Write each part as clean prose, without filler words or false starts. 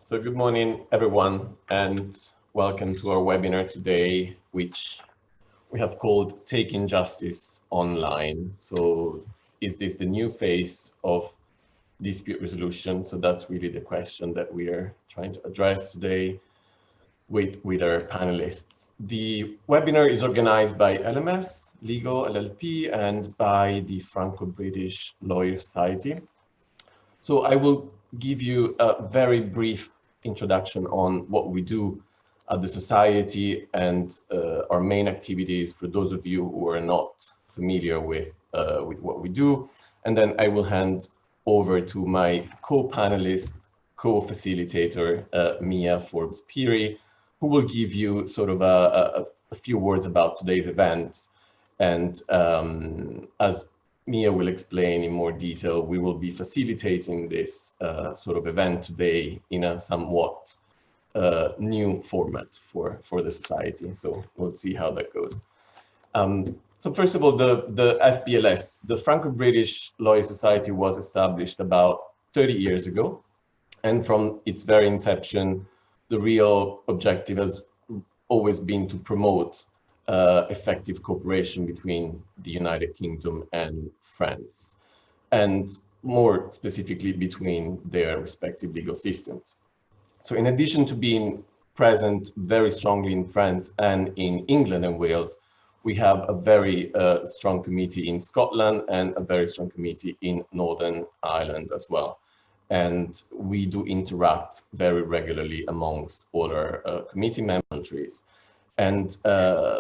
So good morning, everyone, and welcome to our webinar today, which we have called Taking Justice Online. So is this the new phase of dispute resolution? So that's really the question that we are trying to address today with our panelists. The webinar is organized by LMS, Legal LLP, and by the Franco-British Lawyer Society. So I will give you a very brief introduction on what we do at the Society and our main activities for those of you who are not familiar with what we do. And then I will hand over to my co-panelist, co-facilitator, Mia Forbes Pirie, who will give you sort of a few words about today's event. And as Mia will explain in more detail, we will be facilitating this sort of event today in a somewhat new format for the Society. So we'll see how that goes. So first of all, the FBLS, the Franco-British Lawyer Society, was established about 30 years ago. And from its very inception, the real objective has always been to promote effective cooperation between the United Kingdom and France, and more specifically between their respective legal systems. So in addition to being present very strongly in France and in England and Wales, we have a very strong committee in Scotland and a very strong committee in Northern Ireland as well. And we do interact very regularly amongst all our committee members. And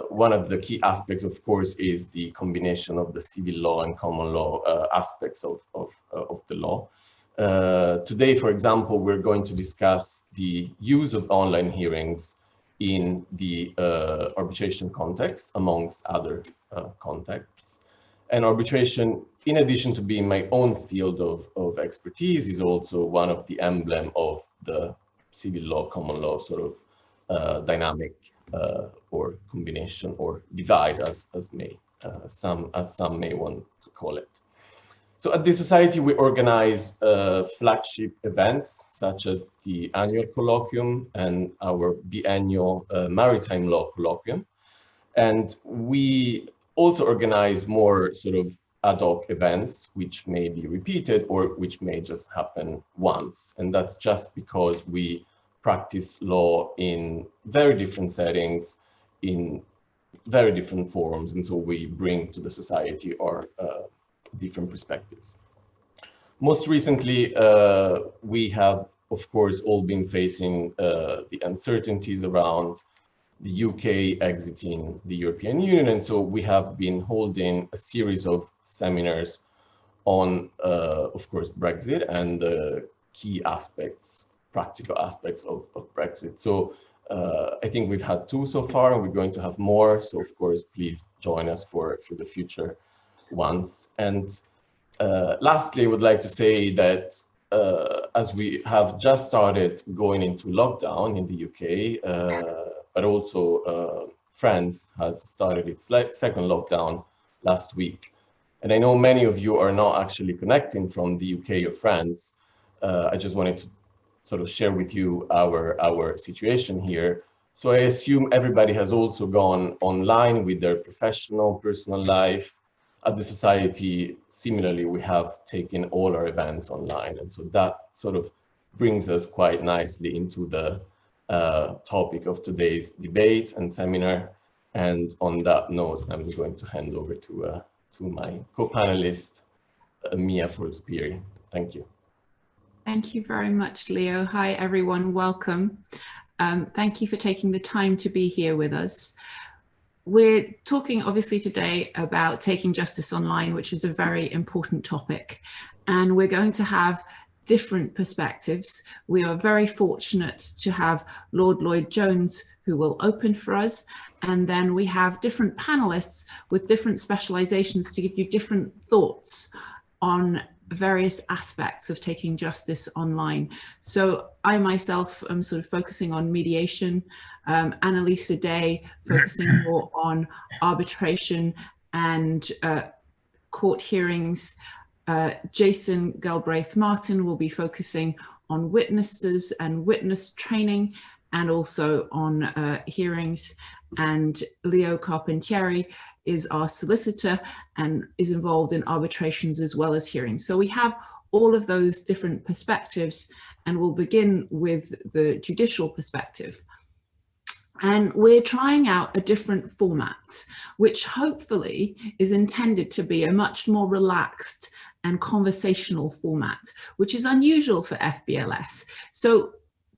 one of the key aspects, of course, is the combination of the civil law and common law aspects of the law. Today, for example, we're going to discuss the use of online hearings in the arbitration context, amongst other contexts. And arbitration, in addition to being my own field of expertise, is also one of the emblem of the civil law, common law sort of dynamic or combination or divide, as some may want to call it. So at the Society, we organize flagship events such as the annual colloquium and our biennial maritime law colloquium. And we also organize more sort of ad hoc events, which may be repeated or which may just happen once. And that's just because we practice law in very different settings, in very different forms, and so we bring to the Society our different perspectives. Most recently, we have, of course, all been facing the uncertainties around the UK exiting the European Union, and so we have been holding a series of seminars on, of course, Brexit and the key aspects, practical aspects of Brexit. So I think we've had 2 so far, and we're going to have more. So of course, please join us for the future ones. And lastly, I would like to say that as we have just started going into lockdown in the UK, but also France has started its second lockdown last week. And I know many of you are not actually connecting from the UK or France. I just wanted to sort of share with you our situation here. So I assume everybody has also gone online with their professional, personal life. At the Society, similarly, we have taken all our events online. And so that sort of brings us quite nicely into the topic of today's debate and seminar. And on that note, I'm going to hand over to my co-panelist, Mia Forbes Pirie. Thank you. Thank you very much, Leo. Hi, everyone. Welcome. Thank you for taking the time to be here with us. We're talking obviously today about taking justice online, which is a very important topic. And we're going to have different perspectives. We are very fortunate to have Lord Lloyd-Jones, who will open for us. And then we have different panelists with different specializations to give you different thoughts on various aspects of taking justice online. So I myself am sort of focusing on mediation, Anneliese Day focusing more on arbitration and court hearings. Jason Galbraith-Marten will be focusing on witnesses and witness training, and also on hearings. And Leo Carpentieri is our solicitor and is involved in arbitrations as well as hearings. So we have all of those different perspectives, and we'll begin with the judicial perspective. And we're trying out a different format, which hopefully is intended to be a much more relaxed and conversational format, which is unusual for FBLS. So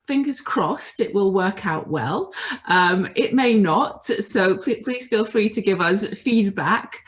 fingers crossed it will work out well. It may not, so please feel free to give us feedback.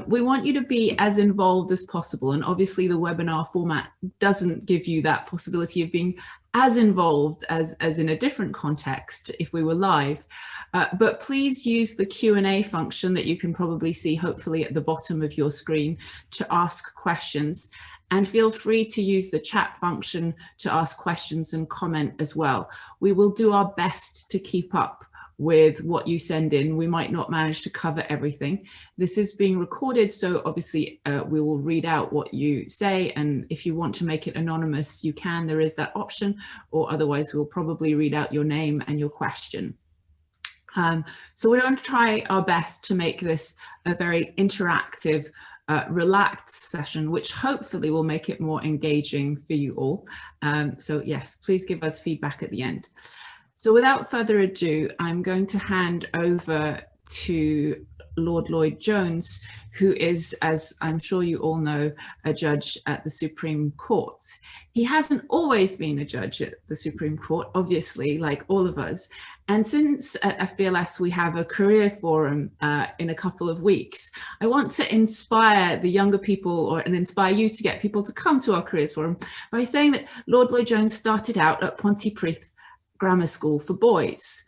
We want you to be as involved as possible, and obviously the webinar format doesn't give you that possibility of being as involved as in a different context if we were live. But please use the Q&A function that you can probably see hopefully at the bottom of your screen to ask questions. And feel free to use the chat function to ask questions and comment as well. We will do our best to keep up with what you send in. We might not manage to cover everything. This is being recorded, so obviously we will read out what you say, and if you want to make it anonymous, you can. There is that option, or otherwise we'll probably read out your name and your question. So we're going to try our best to make this a very interactive, relaxed session, which hopefully will make it more engaging for you all. So yes, please give us feedback at the end. So without further ado, I'm going to hand over to Lord Lloyd-Jones, who is, as I'm sure you all know, a judge at the Supreme Court. He hasn't always been a judge at the Supreme Court, obviously, like all of us. And since at FBLS we have a career forum in a couple of weeks, I want to inspire the younger people and inspire you to get people to come to our careers forum by saying that Lord Lloyd-Jones started out at Pirie Grammar School for boys,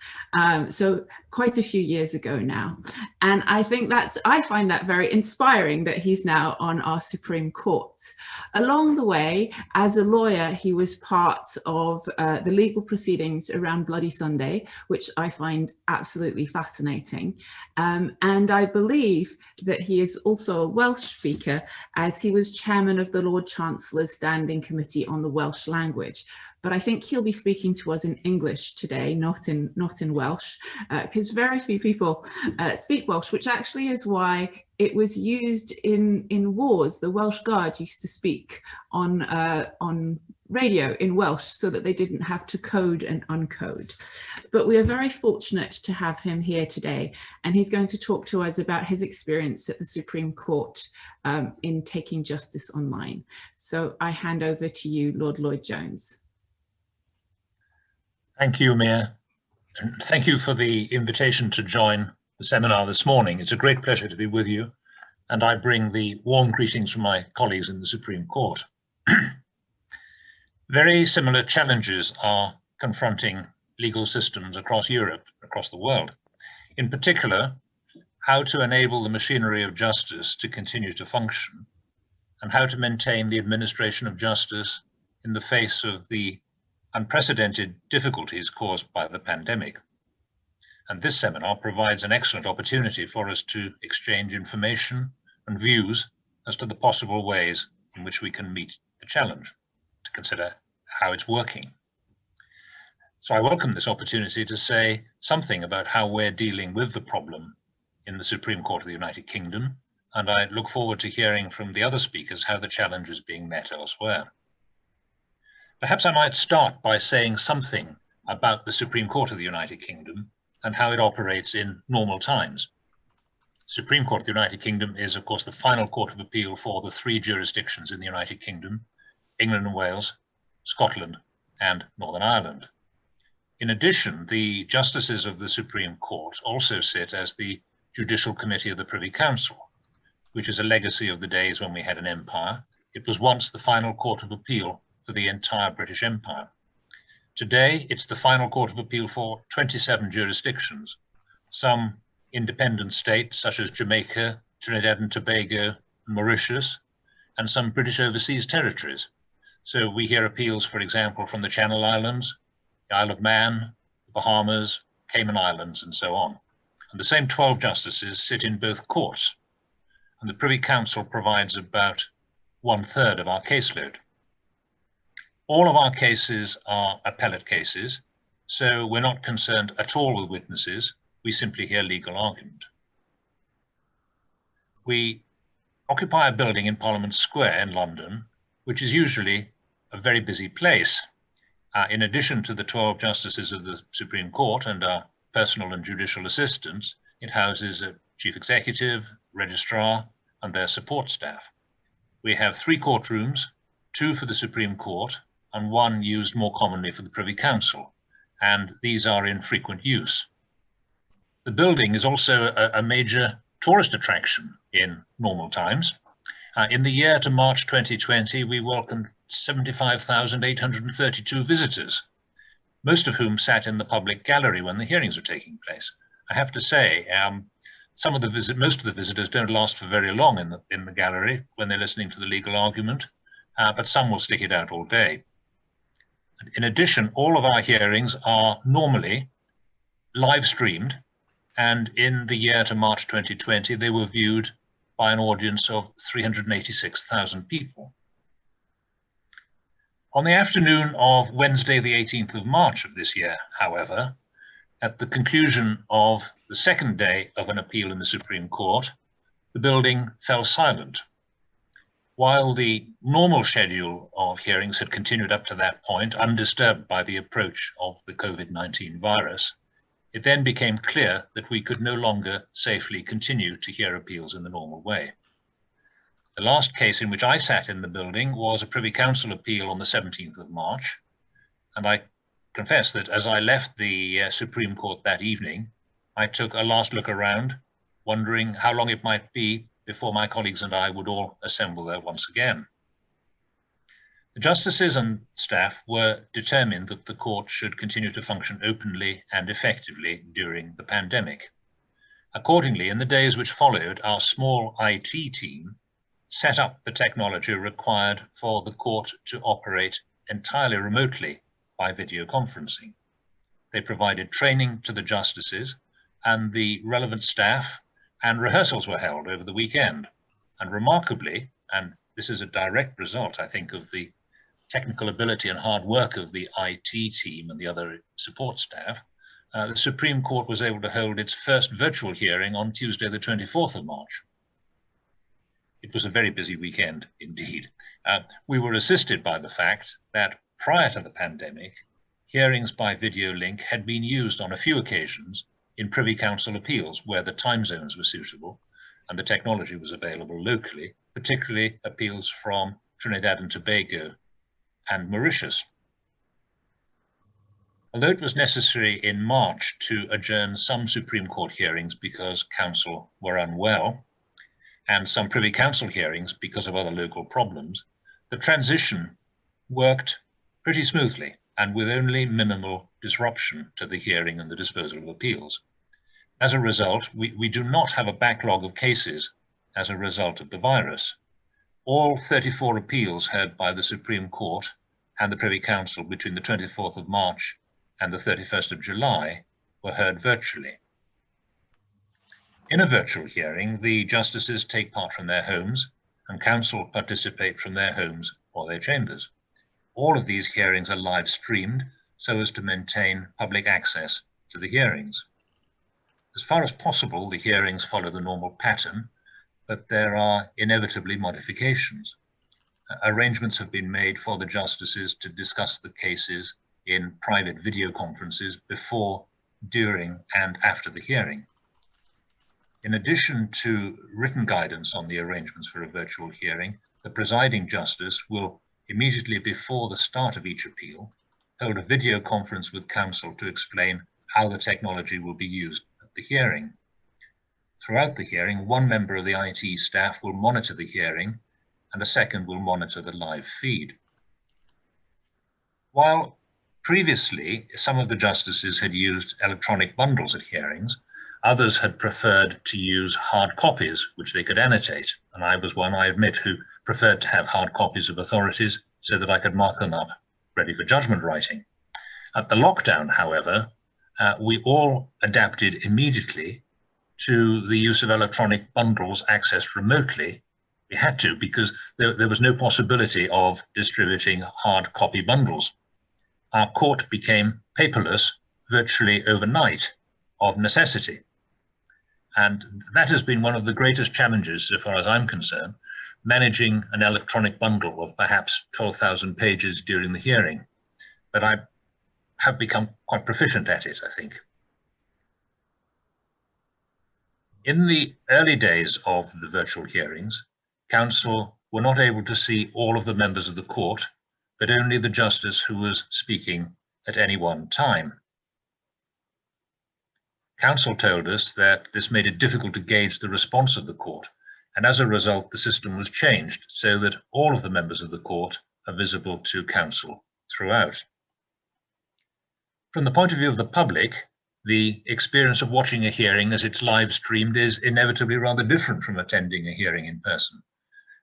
so quite a few years ago now, and I find that very inspiring that he's now on our Supreme Court. Along the way, as a lawyer, he was part of the legal proceedings around Bloody Sunday, which I find absolutely fascinating, and I believe that he is also a Welsh speaker, as he was chairman of the Lord Chancellor's Standing Committee on the Welsh Language. But I think he'll be speaking to us in English today, not in Welsh, because very few people speak Welsh, which actually is why it was used in wars. The Welsh Guard used to speak on radio in Welsh so that they didn't have to code and uncode. But we are very fortunate to have him here today, and he's going to talk to us about his experience at the Supreme Court in taking justice online. So I hand over to you, Lord Lloyd-Jones. Thank you, Mia, and thank you for the invitation to join the seminar this morning. It's a great pleasure to be with you, and I bring the warm greetings from my colleagues in the Supreme Court. Very similar challenges are confronting legal systems across Europe, across the world. In particular, how to enable the machinery of justice to continue to function, and how to maintain the administration of justice in the face of the unprecedented difficulties caused by the pandemic. And this seminar provides an excellent opportunity for us to exchange information and views as to the possible ways in which we can meet the challenge, to consider how it's working. So I welcome this opportunity to say something about how we're dealing with the problem in the Supreme Court of the United Kingdom, and I look forward to hearing from the other speakers how the challenge is being met elsewhere. Perhaps I might start by saying something about the Supreme Court of the United Kingdom and how it operates in normal times. Supreme Court of the United Kingdom is, of course, the final court of appeal for the three jurisdictions in the United Kingdom: England and Wales, Scotland, and Northern Ireland. In addition, the justices of the Supreme Court also sit as the Judicial Committee of the Privy Council, which is a legacy of the days when we had an empire. It was once the final court of appeal for the entire British Empire. Today, it's the final court of appeal for 27 jurisdictions, some independent states such as Jamaica, Trinidad and Tobago, and Mauritius, and some British overseas territories. So we hear appeals, for example, from the Channel Islands, the Isle of Man, the Bahamas, Cayman Islands, and so on. And the same 12 justices sit in both courts, and the Privy Council provides about 1/3 of our caseload. All of our cases are appellate cases, so we're not concerned at all with witnesses. We simply hear legal argument. We occupy a building in Parliament Square in London, which is usually a very busy place. In addition to the 12 justices of the Supreme Court and our personal and judicial assistants, it houses a chief executive, registrar, and their support staff. We have 3 courtrooms, 2 for the Supreme Court, and 1 used more commonly for the Privy Council, and these are in frequent use. The building is also a major tourist attraction in normal times. In the year to March 2020, we welcomed 75,832 visitors, most of whom sat in the public gallery when the hearings were taking place. I have to say, most of the visitors don't last for very long in the gallery when they're listening to the legal argument, but some will stick it out all day. In addition, all of our hearings are normally live streamed, and in the year to March 2020, they were viewed by an audience of 386,000 people. On the afternoon of Wednesday, the 18th of March of this year, however, at the conclusion of the second day of an appeal in the Supreme Court, the building fell silent. While the normal schedule of hearings had continued up to that point, undisturbed by the approach of the COVID-19 virus, it then became clear that we could no longer safely continue to hear appeals in the normal way. The last case in which I sat in the building was a Privy Council appeal on the 17th of March, and I confess that as I left the Supreme Court that evening, I took a last look around, wondering how long it might be before my colleagues and I would all assemble there once again. The justices and staff were determined that the court should continue to function openly and effectively during the pandemic. Accordingly, in the days which followed, our small IT team set up the technology required for the court to operate entirely remotely by video conferencing. They provided training to the justices and the relevant staff, and rehearsals were held over the weekend. And remarkably, and this is a direct result, I think, of the technical ability and hard work of the IT team and the other support staff, the Supreme Court was able to hold its first virtual hearing on Tuesday, the 24th of March. It was a very busy weekend indeed. We were assisted by the fact that prior to the pandemic, hearings by video link had been used on a few occasions in Privy Council appeals where the time zones were suitable and the technology was available locally, particularly appeals from Trinidad and Tobago and Mauritius. Although it was necessary in March to adjourn some Supreme Court hearings because counsel were unwell, and some Privy Council hearings because of other local problems, the transition worked pretty smoothly and with only minimal disruption to the hearing and the disposal of appeals. As a result, we do not have a backlog of cases as a result of the virus. All 34 appeals heard by the Supreme Court and the Privy Council between the 24th of March and the 31st of July were heard virtually. In a virtual hearing, the justices take part from their homes and counsel participate from their homes or their chambers. All of these hearings are live streamed so as to maintain public access to the hearings. As far as possible, the hearings follow the normal pattern, but there are inevitably modifications. Arrangements have been made for the justices to discuss the cases in private video conferences before, during, and after the hearing. In addition to written guidance on the arrangements for a virtual hearing, the presiding justice will, immediately before the start of each appeal, hold a video conference with counsel to explain how the technology will be used at the hearing. Throughout the hearing, one member of the IT staff will monitor the hearing and a second will monitor the live feed. While previously some of the justices had used electronic bundles at hearings, others had preferred to use hard copies, which they could annotate. And I was one, I admit, who preferred to have hard copies of authorities so that I could mark them up ready for judgment writing. At the lockdown, however, we all adapted immediately to the use of electronic bundles accessed remotely We had to, because there was no possibility of distributing hard copy bundles. Our court became paperless virtually overnight, of necessity. And that has been one of the greatest challenges, so far as I'm concerned, managing an electronic bundle of perhaps 12,000 pages during the hearing. But I have become quite proficient at it, I think. In the early days of the virtual hearings, counsel were not able to see all of the members of the court, but only the justice who was speaking at any one time. Counsel told us that this made it difficult to gauge the response of the court, and as a result, the system was changed so that all of the members of the court are visible to counsel throughout. From the point of view of the public, the experience of watching a hearing as it's live streamed is inevitably rather different from attending a hearing in person.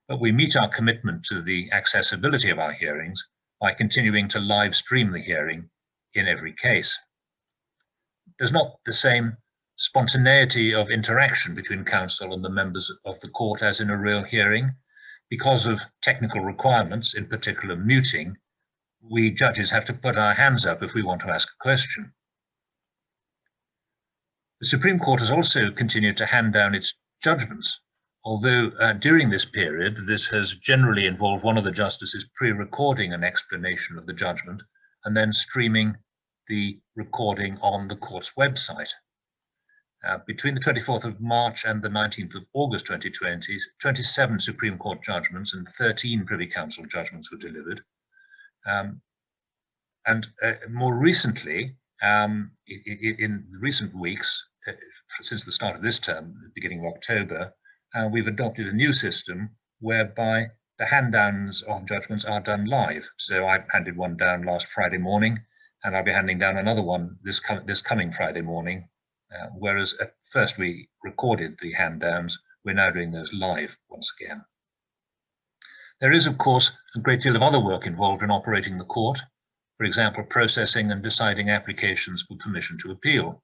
But we meet our commitment to the accessibility of our hearings by continuing to live stream the hearing in every case. There's not the same spontaneity of interaction between counsel and the members of the court as in a real hearing. Because of technical requirements, in particular muting, we judges have to put our hands up if we want to ask a question. The Supreme Court has also continued to hand down its judgments, although during this period, this has generally involved one of the justices pre-recording an explanation of the judgment and then streaming the recording on the court's website. Between the 24th of March and the 19th of August 2020, 27 Supreme Court judgments and 13 Privy Council judgments were delivered. More recently, in recent weeks, since the start of this term, beginning of October, we've adopted a new system whereby the hand-downs of judgments are done live. So I handed one down last Friday morning, and I'll be handing down another one this coming Friday morning. Whereas at first we recorded the hand-downs, we're now doing those live once again. There is, of course, a great deal of other work involved in operating the court. For example, processing and deciding applications for permission to appeal,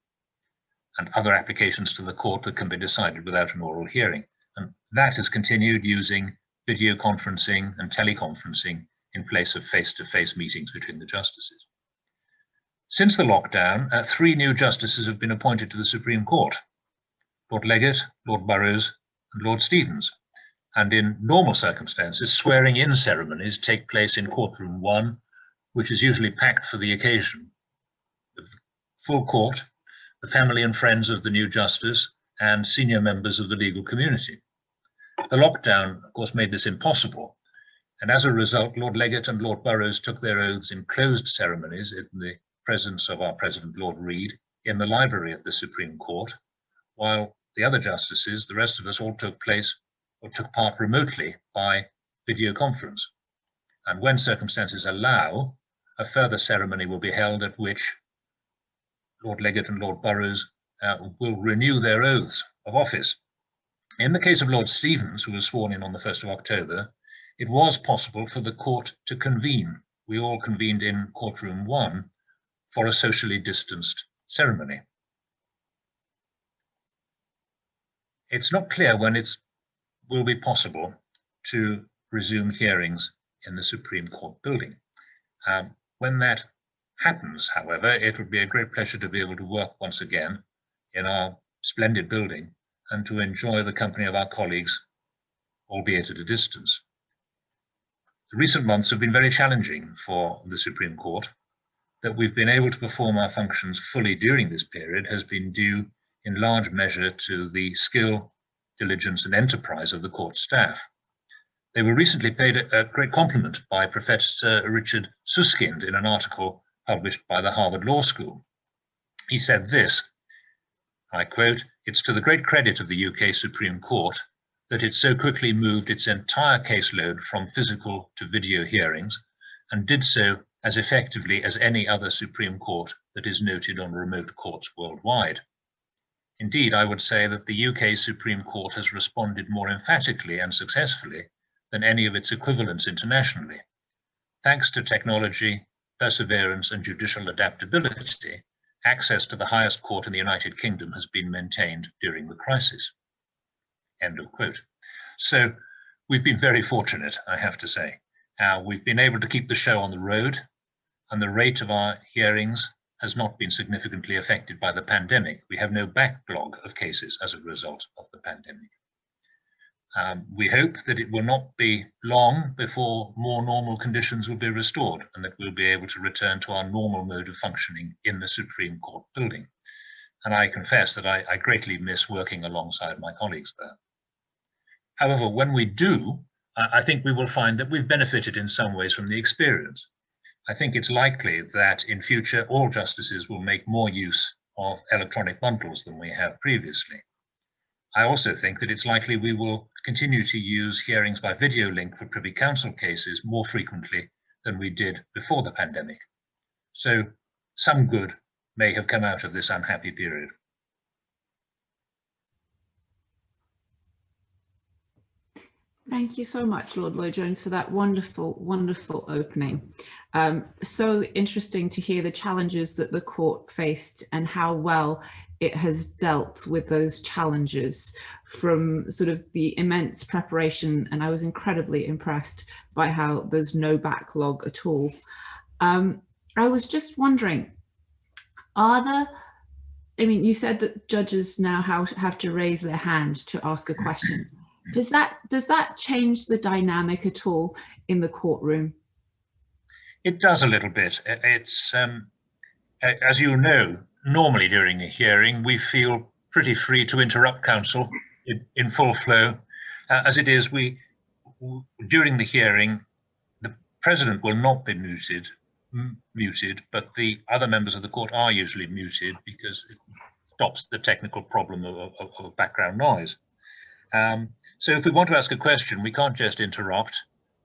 and other applications to the court that can be decided without an oral hearing. And that has continued using video conferencing and teleconferencing in place of face-to-face meetings between the justices. Since the lockdown, 3 new justices have been appointed to the Supreme Court: Lord Leggett, Lord Burrows, and Lord Stevens. And in normal circumstances, swearing-in ceremonies take place in courtroom 1, which is usually packed for the occasion. The full court, the family and friends of the new justice, and senior members of the legal community. The lockdown, of course, made this impossible, and as a result, Lord Leggett and Lord Burrows took their oaths in closed ceremonies in the presence of our President, Lord Reed, in the library at the Supreme Court, while the other justices, the rest of us, all took part remotely by video conference. And when circumstances allow, a further ceremony will be held at which Lord Leggett and Lord Burrows will renew their oaths of office. In the case of Lord Stevens, who was sworn in on the 1st of October, it was possible for the court to convene. We all convened in courtroom 1 for a socially distanced ceremony. It's not clear when it will be possible to resume hearings in the Supreme Court building. When that happens, however, it would be a great pleasure to be able to work once again in our splendid building and to enjoy the company of our colleagues, albeit at a distance. The recent months have been very challenging for the Supreme Court. That we've been able to perform our functions fully during this period has been due in large measure to the skill, diligence, and enterprise of the court staff. They were recently paid a great compliment by Professor Richard Susskind in an article published by the Harvard Law School. He said this, I quote, "It's to the great credit of the UK Supreme Court that it so quickly moved its entire caseload from physical to video hearings and did so as effectively as any other Supreme Court that is noted on remote courts worldwide. Indeed, I would say that the UK Supreme Court has responded more emphatically and successfully than any of its equivalents internationally. Thanks to technology, perseverance, and judicial adaptability, access to the highest court in the United Kingdom has been maintained during the crisis." End of quote. So we've been very fortunate, I have to say. We've been able to keep the show on the road, and the rate of our hearings has not been significantly affected by the pandemic. We have no backlog of cases as a result of the pandemic. We hope that it will not be long before more normal conditions will be restored and that we'll be able to return to our normal mode of functioning in the Supreme Court building. And I confess that I greatly miss working alongside my colleagues there. However, when we do, I think we will find that we've benefited in some ways from the experience. I think it's likely that in future all justices will make more use of electronic bundles than we have previously. I also think that it's likely we will continue to use hearings by video link for Privy Council cases more frequently than we did before the pandemic. So some good may have come out of this unhappy period. Thank you so much, Lord Lloyd-Jones, for that wonderful, wonderful opening. So interesting to hear the challenges that the court faced and how well it has dealt with those challenges from sort of the immense preparation. And I was incredibly impressed by how there's no backlog at all. I was just wondering, I mean, you said that judges now have to raise their hand to ask a question. Does that change the dynamic at all in the courtroom? It does a little bit. It's, as you know, normally during a hearing, we feel pretty free to interrupt counsel in full flow. As it is, during the hearing, the president will not be muted, but the other members of the court are usually muted because it stops the technical problem of background noise. So if we want to ask a question, we can't just interrupt.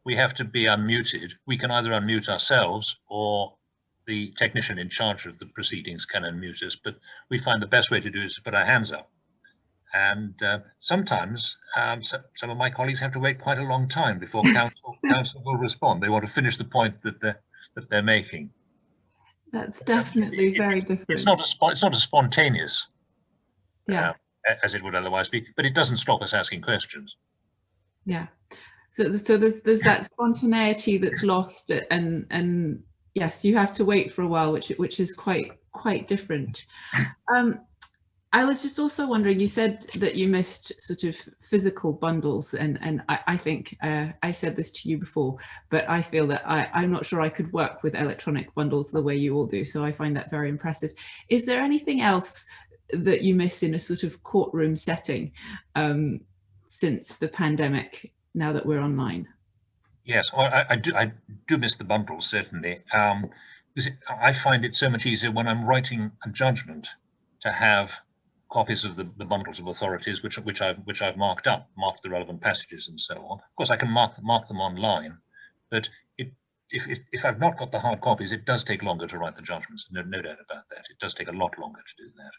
We have to be unmuted. We can either unmute ourselves or the technician in charge of the proceedings can unmute us, but we find the best way to do it is to put our hands up. And sometimes some of my colleagues have to wait quite a long time before counsel will respond. They want to finish the point that they're making. That's definitely very different. It's not as spontaneous. Yeah. As it would otherwise be, but it doesn't stop us asking questions. Yeah, so there's that spontaneity that's lost, and yes, you have to wait for a while, which is quite different. I was just also wondering, you said that you missed sort of physical bundles, and I think I said this to you before, but I feel that I'm not sure I could work with electronic bundles the way you all do, so I find that very impressive. Is there anything else that you miss in a sort of courtroom setting since the pandemic, now that we're online? Yes, I do miss the bundles, certainly. I find it so much easier when I'm writing a judgment to have copies of the bundles of authorities which I've marked the relevant passages and so on. Of course, I can mark them online, but if I've not got the hard copies, it does take longer to write the judgments. No doubt about that. It does take a lot longer to do that.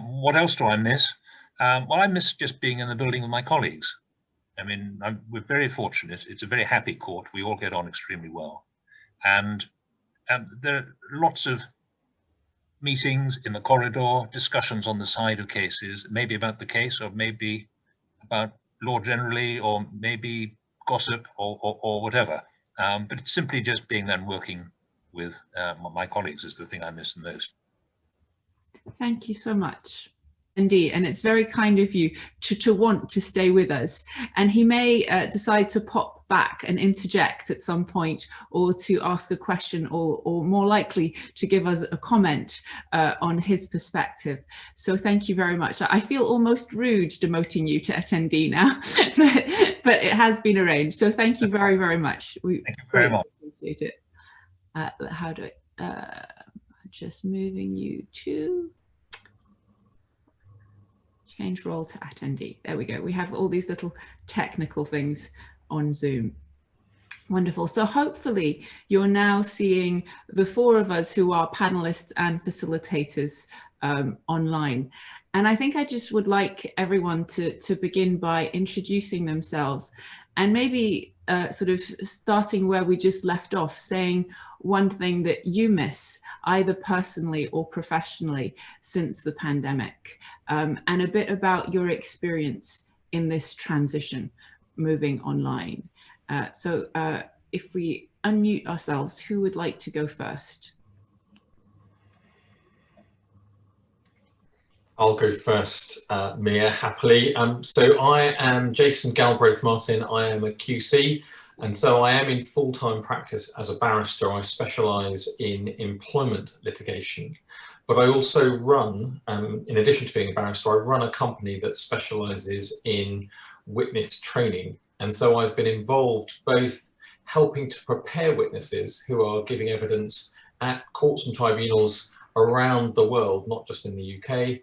What else do I miss? Well, I miss just being in the building with my colleagues. I mean, we're very fortunate. It's a very happy court. We all get on extremely well. And there are lots of meetings in the corridor, discussions on the side of cases, maybe about the case or maybe about law generally, or maybe gossip or whatever. But it's simply just being there and working with my colleagues is the thing I miss the most. Thank you so much. Indeed, and it's very kind of you to want to stay with us. And he may decide to pop back and interject at some point, or to ask a question, or more likely to give us a comment on his perspective. So thank you very much. I feel almost rude demoting you to attendee now, but it has been arranged. So thank you very, very much. We thank you very much. Appreciate it. How do I, just moving you to change role to attendee. There we go. We have all these little technical things on Zoom. Wonderful. So hopefully you're now seeing the four of us who are panelists and facilitators online. And I think I just would like everyone to begin by introducing themselves, and maybe sort of starting where we just left off, saying one thing that you miss, either personally or professionally, since the pandemic, and a bit about your experience in this transition. moving online. So if we unmute ourselves, who would like to go first? I'll go first, Mia, happily. So I am Jason Galbraith-Marten. I am a QC, and so I am in full-time practice as a barrister. I specialise in employment litigation, but I also run, in addition to being a barrister, I run a company that specialises in witness training. And so I've been involved both helping to prepare witnesses who are giving evidence at courts and tribunals around the world, not just in the UK,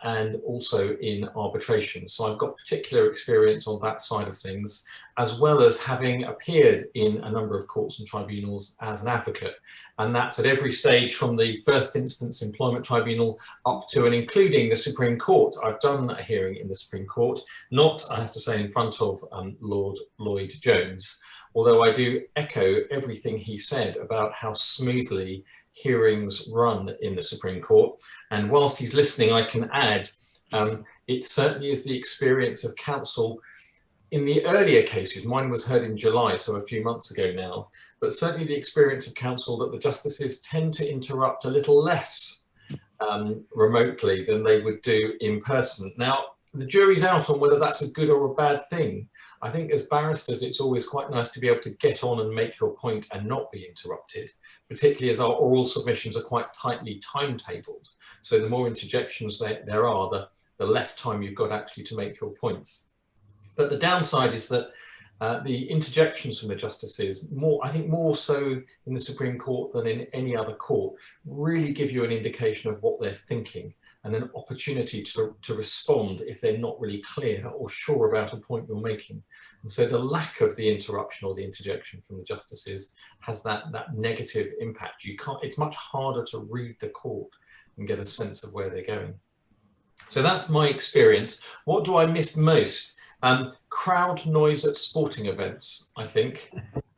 and also in arbitration. So I've got particular experience on that side of things, as well as having appeared in a number of courts and tribunals as an advocate. And that's at every stage from the first instance employment tribunal up to and including the Supreme Court. I've done a hearing in the Supreme Court, not, I have to say, in front of Lord Lloyd-Jones, although I do echo everything he said about how smoothly hearings run in the Supreme Court. And whilst he's listening, I can add, it certainly is the experience of counsel in the earlier cases. Mine was heard in July, so a few months ago now, but certainly the experience of counsel that the justices tend to interrupt a little less remotely than they would do in person. Now, the jury's out on whether that's a good or a bad thing. I think as barristers, it's always quite nice to be able to get on and make your point and not be interrupted, particularly as our oral submissions are quite tightly timetabled. So the more interjections there are, the less time you've got actually to make your points. But the downside is that the interjections from the justices, I think more so in the Supreme Court than in any other court, really give you an indication of what they're thinking and an opportunity to respond if they're not really clear or sure about a point you're making. And so the lack of the interruption or the interjection from the justices has that negative impact. It's much harder to read the court and get a sense of where they're going. So that's my experience. What do I miss most? Crowd noise at sporting events, I think.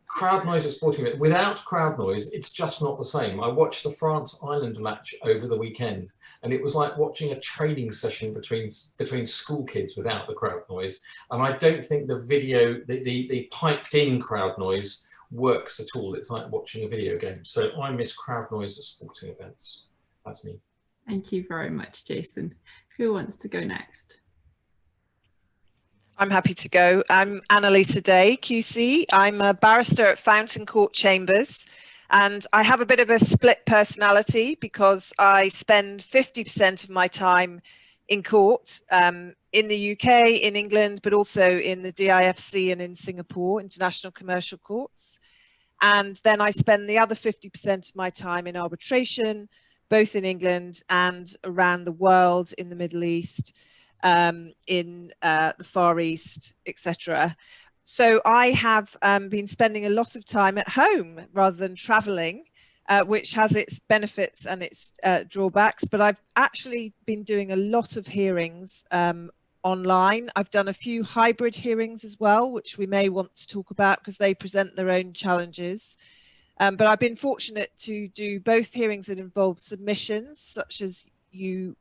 Crowd noise at sporting events. Without crowd noise, it's just not the same. I watched the France-Ireland match over the weekend, and it was like watching a training session between school kids without the crowd noise. And I don't think the piped-in crowd noise works at all. It's like watching a video game. So I miss crowd noise at sporting events. That's me. Thank you very much, Jason. Who wants to go next? I'm happy to go. I'm Anneliese, QC. I'm a barrister at Fountain Court Chambers, and I have a bit of a split personality because I spend 50% of my time in court in the UK, in England, but also in the DIFC and in Singapore, International Commercial Courts. And then I spend the other 50% of my time in arbitration, both in England and around the world, in the Middle East, in the Far East, etc. So I have been spending a lot of time at home rather than traveling, which has its benefits and its drawbacks. But I've actually been doing a lot of hearings online. I've done a few hybrid hearings as well, which we may want to talk about because they present their own challenges. But I've been fortunate to do both hearings that involve submissions, such as you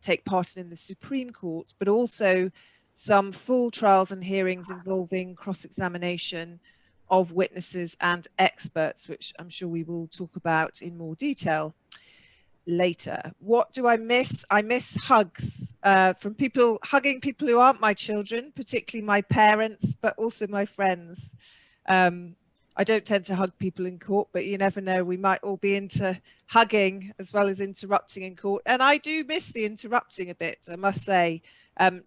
take part in the Supreme Court, but also some full trials and hearings involving cross-examination of witnesses and experts, which I'm sure we will talk about in more detail later. What do I miss? I miss hugs from people, hugging people who aren't my children, particularly my parents, but also my friends. I don't tend to hug people in court, but you never know, we might all be into hugging as well as interrupting in court. And I do miss the interrupting a bit, I must say,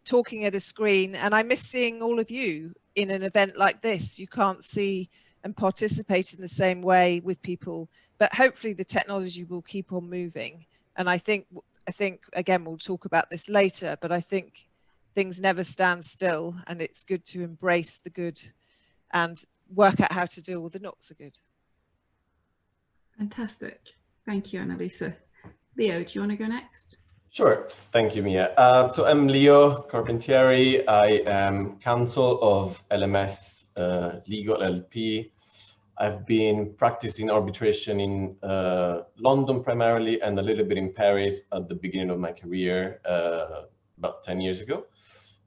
talking at a screen. And I miss seeing all of you in an event like this. You can't see and participate in the same way with people, but hopefully the technology will keep on moving. And I think again, we'll talk about this later, but I think things never stand still, and it's good to embrace the good and work out how to deal with the not so good. Fantastic. Thank you, Anneliese. Leo, do you want to go next? Sure. Thank you, Mia. So I'm Leo Carpentieri. I am counsel of LMS Legal LP. I've been practicing arbitration in London primarily, and a little bit in Paris at the beginning of my career about 10 years ago.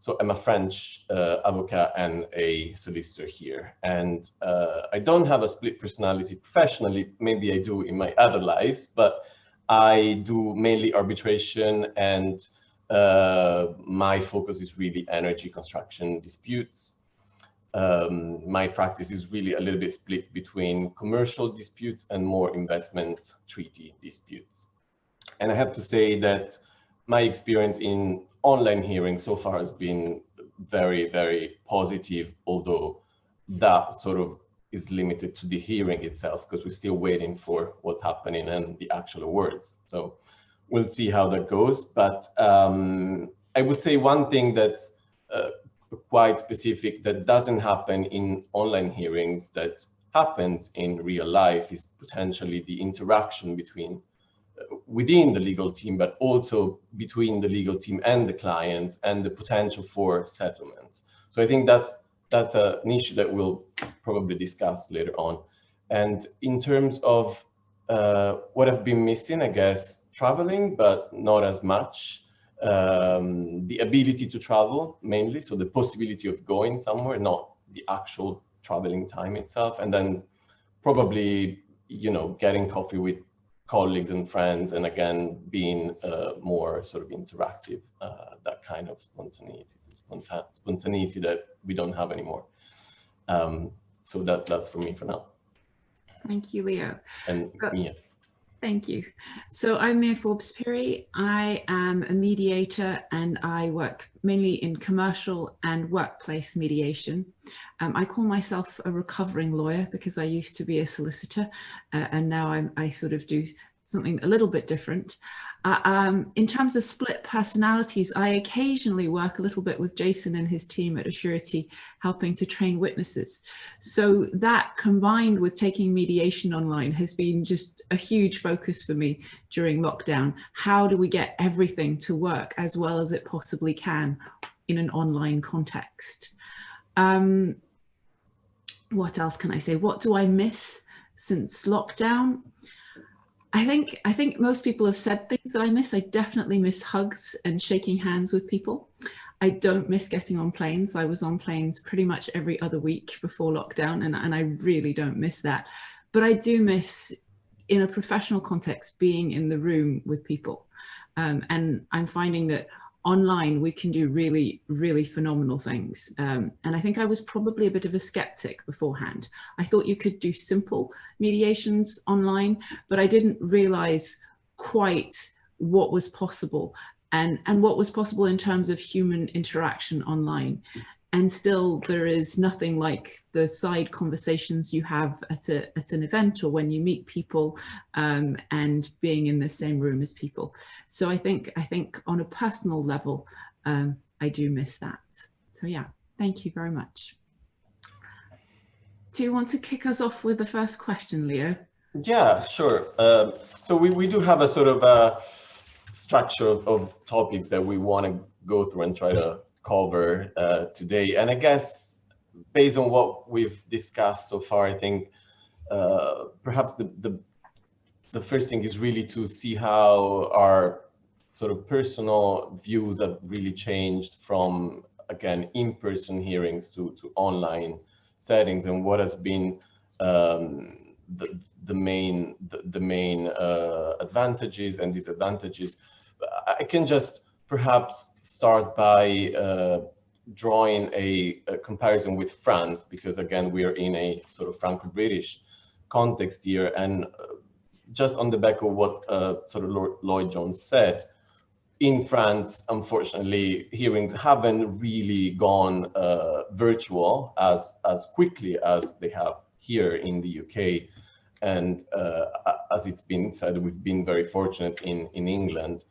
So I'm a French avocat and a solicitor here. And I don't have a split personality professionally. Maybe I do in my other lives, but I do mainly arbitration, and my focus is really energy construction disputes. My practice is really a little bit split between commercial disputes and more investment treaty disputes. And I have to say that my experience in online hearings so far has been very, very positive, although that sort of is limited to the hearing itself, because we're still waiting for what's happening and the actual awards. So we'll see how that goes. But I would say one thing that's quite specific that doesn't happen in online hearings that happens in real life is potentially the interaction between within the legal team, but also between the legal team and the clients, and the potential for settlements. So I think that's an issue that we'll probably discuss later on. And in terms of what I've been missing, I guess traveling, but not as much. The ability to travel mainly, so the possibility of going somewhere, not the actual traveling time itself. And then probably, you know, getting coffee with colleagues and friends, and again, being more sort of interactive, that kind of spontaneity that we don't have anymore. So that's for me for now. Thank you, Leo. And Mia. Thank you. So I'm Mia Forbes-Pirie. I am a mediator, and I work mainly in commercial and workplace mediation. I call myself a recovering lawyer because I used to be a solicitor, and now I sort of do something a little bit different. In terms of split personalities, I occasionally work a little bit with Jason and his team at Assurity, helping to train witnesses. So that, combined with taking mediation online, has been just a huge focus for me during lockdown. How do we get everything to work as well as it possibly can in an online context? What else can I say? What do I miss since lockdown? I think most people have said things that I miss. I definitely miss hugs and shaking hands with people. I don't miss getting on planes. I was on planes pretty much every other week before lockdown, and I really don't miss that. But I do miss, in a professional context, being in the room with people. And I'm finding that online we can do really, really phenomenal things. And I think I was probably a bit of a skeptic beforehand. I thought you could do simple mediations online, but I didn't realize quite what was possible and what was possible in terms of human interaction online. And still, there is nothing like the side conversations you have at an event or when you meet people, and being in the same room as people. So I think on a personal level, I do miss that. So yeah, thank you very much. Do you want to kick us off with the first question, Leo? Yeah, sure. So we do have a sort of a structure of topics that we want to go through and try to cover today. And I guess based on what we've discussed so far, I think perhaps the first thing is really to see how our sort of personal views have really changed from, again, in-person hearings to online settings, and what has been the main advantages and disadvantages. I can just perhaps start by drawing a comparison with France, because again, we are in a sort of Franco-British context here, and just on the back of what sort of Lord Lloyd-Jones said, in France, unfortunately, hearings haven't really gone virtual as quickly as they have here in the UK. And as it's been said, we've been very fortunate in England.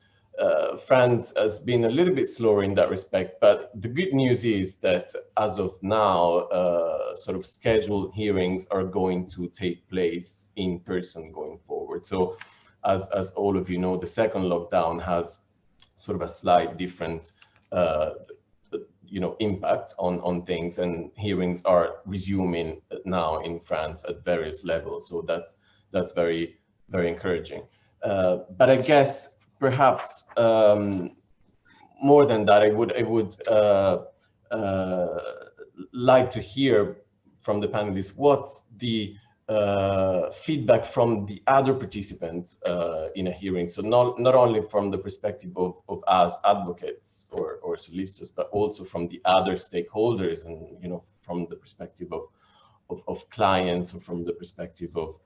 France has been a little bit slower in that respect, but the good news is that as of now, sort of scheduled hearings are going to take place in person going forward. So as all of you know, the second lockdown has sort of a slight different impact on things, and hearings are resuming now in France at various levels. So that's very, very encouraging. But I guess perhaps more than that, I would like to hear from the panelists what the feedback from the other participants in a hearing. So not only from the perspective of us advocates or solicitors, but also from the other stakeholders, and from the perspective of clients, or from the perspective of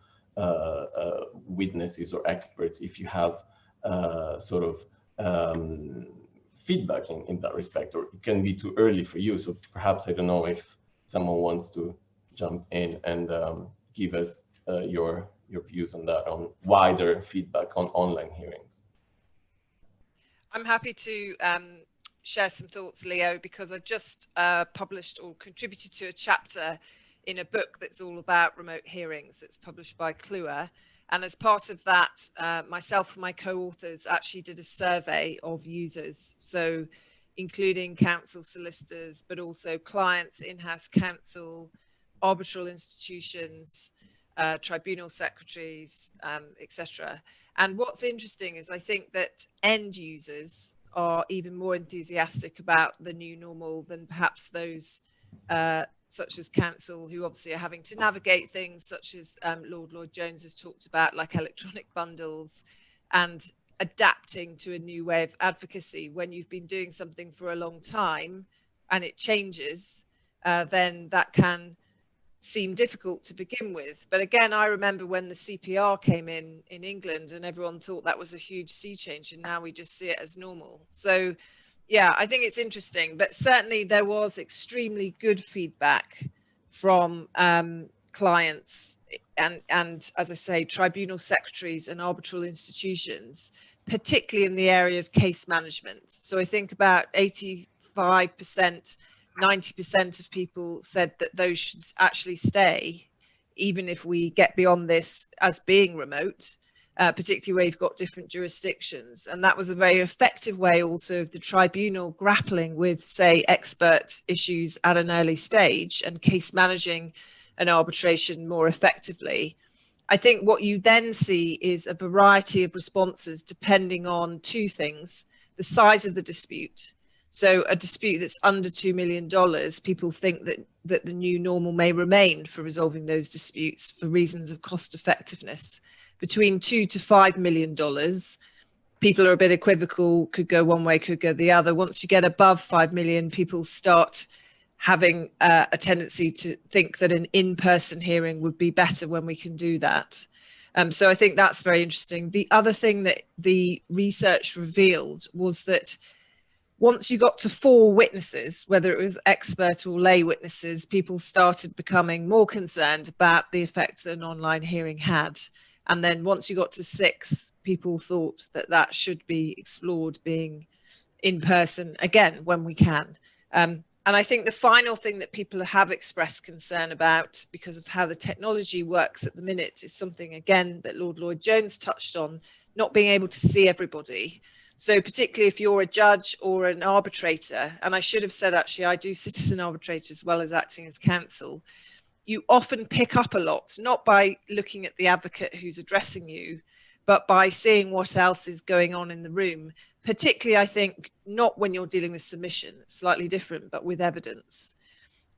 witnesses or experts, if you have sort of feedback in that respect, or it can be too early for you. So perhaps, I don't know if someone wants to jump in and give us your views on that, on wider feedback on online hearings. I'm happy to share some thoughts, Leo, because I just published or contributed to a chapter in a book that's all about remote hearings that's published by Clua. And as part of that, myself and my co-authors actually did a survey of users, so including counsel, solicitors, but also clients, in-house counsel, arbitral institutions, tribunal secretaries, etc. And what's interesting is I think that end users are even more enthusiastic about the new normal than perhaps those such as counsel, who obviously are having to navigate things such as Lord Lloyd-Jones has talked about, like electronic bundles, and adapting to a new way of advocacy. When you've been doing something for a long time and it changes, then that can seem difficult to begin with. But again, I remember when the CPR came in England, and everyone thought that was a huge sea change, and now we just see it as normal. So yeah, I think it's interesting, but certainly there was extremely good feedback from clients and, as I say, tribunal secretaries and arbitral institutions, particularly in the area of case management. So I think about 85%, 90% of people said that those should actually stay, even if we get beyond this as being remote. Particularly where you've got different jurisdictions. And that was a very effective way also of the tribunal grappling with, say, expert issues at an early stage and case managing an arbitration more effectively. I think what you then see is a variety of responses depending on two things: the size of the dispute. So a dispute that's under $2 million, people think that the new normal may remain for resolving those disputes for reasons of cost effectiveness. Between $2 to $5 million, people are a bit equivocal, could go one way, could go the other. Once you get above 5 million, people start having a tendency to think that an in-person hearing would be better when we can do that. So I think that's very interesting. The other thing that the research revealed was that once you got to 4 witnesses, whether it was expert or lay witnesses, people started becoming more concerned about the effects that an online hearing had. And then once you got to 6, people thought that that should be explored being in person again when we can. And I think the final thing that people have expressed concern about, because of how the technology works at the minute, is something again that Lord Lloyd-Jones touched on, not being able to see everybody. So particularly if you're a judge or an arbitrator, and I should have said actually I do sit as an arbitrator as well as acting as counsel, you often pick up a lot, not by looking at the advocate who's addressing you, but by seeing what else is going on in the room. Particularly, I think, not when you're dealing with submission, it's slightly different, but with evidence.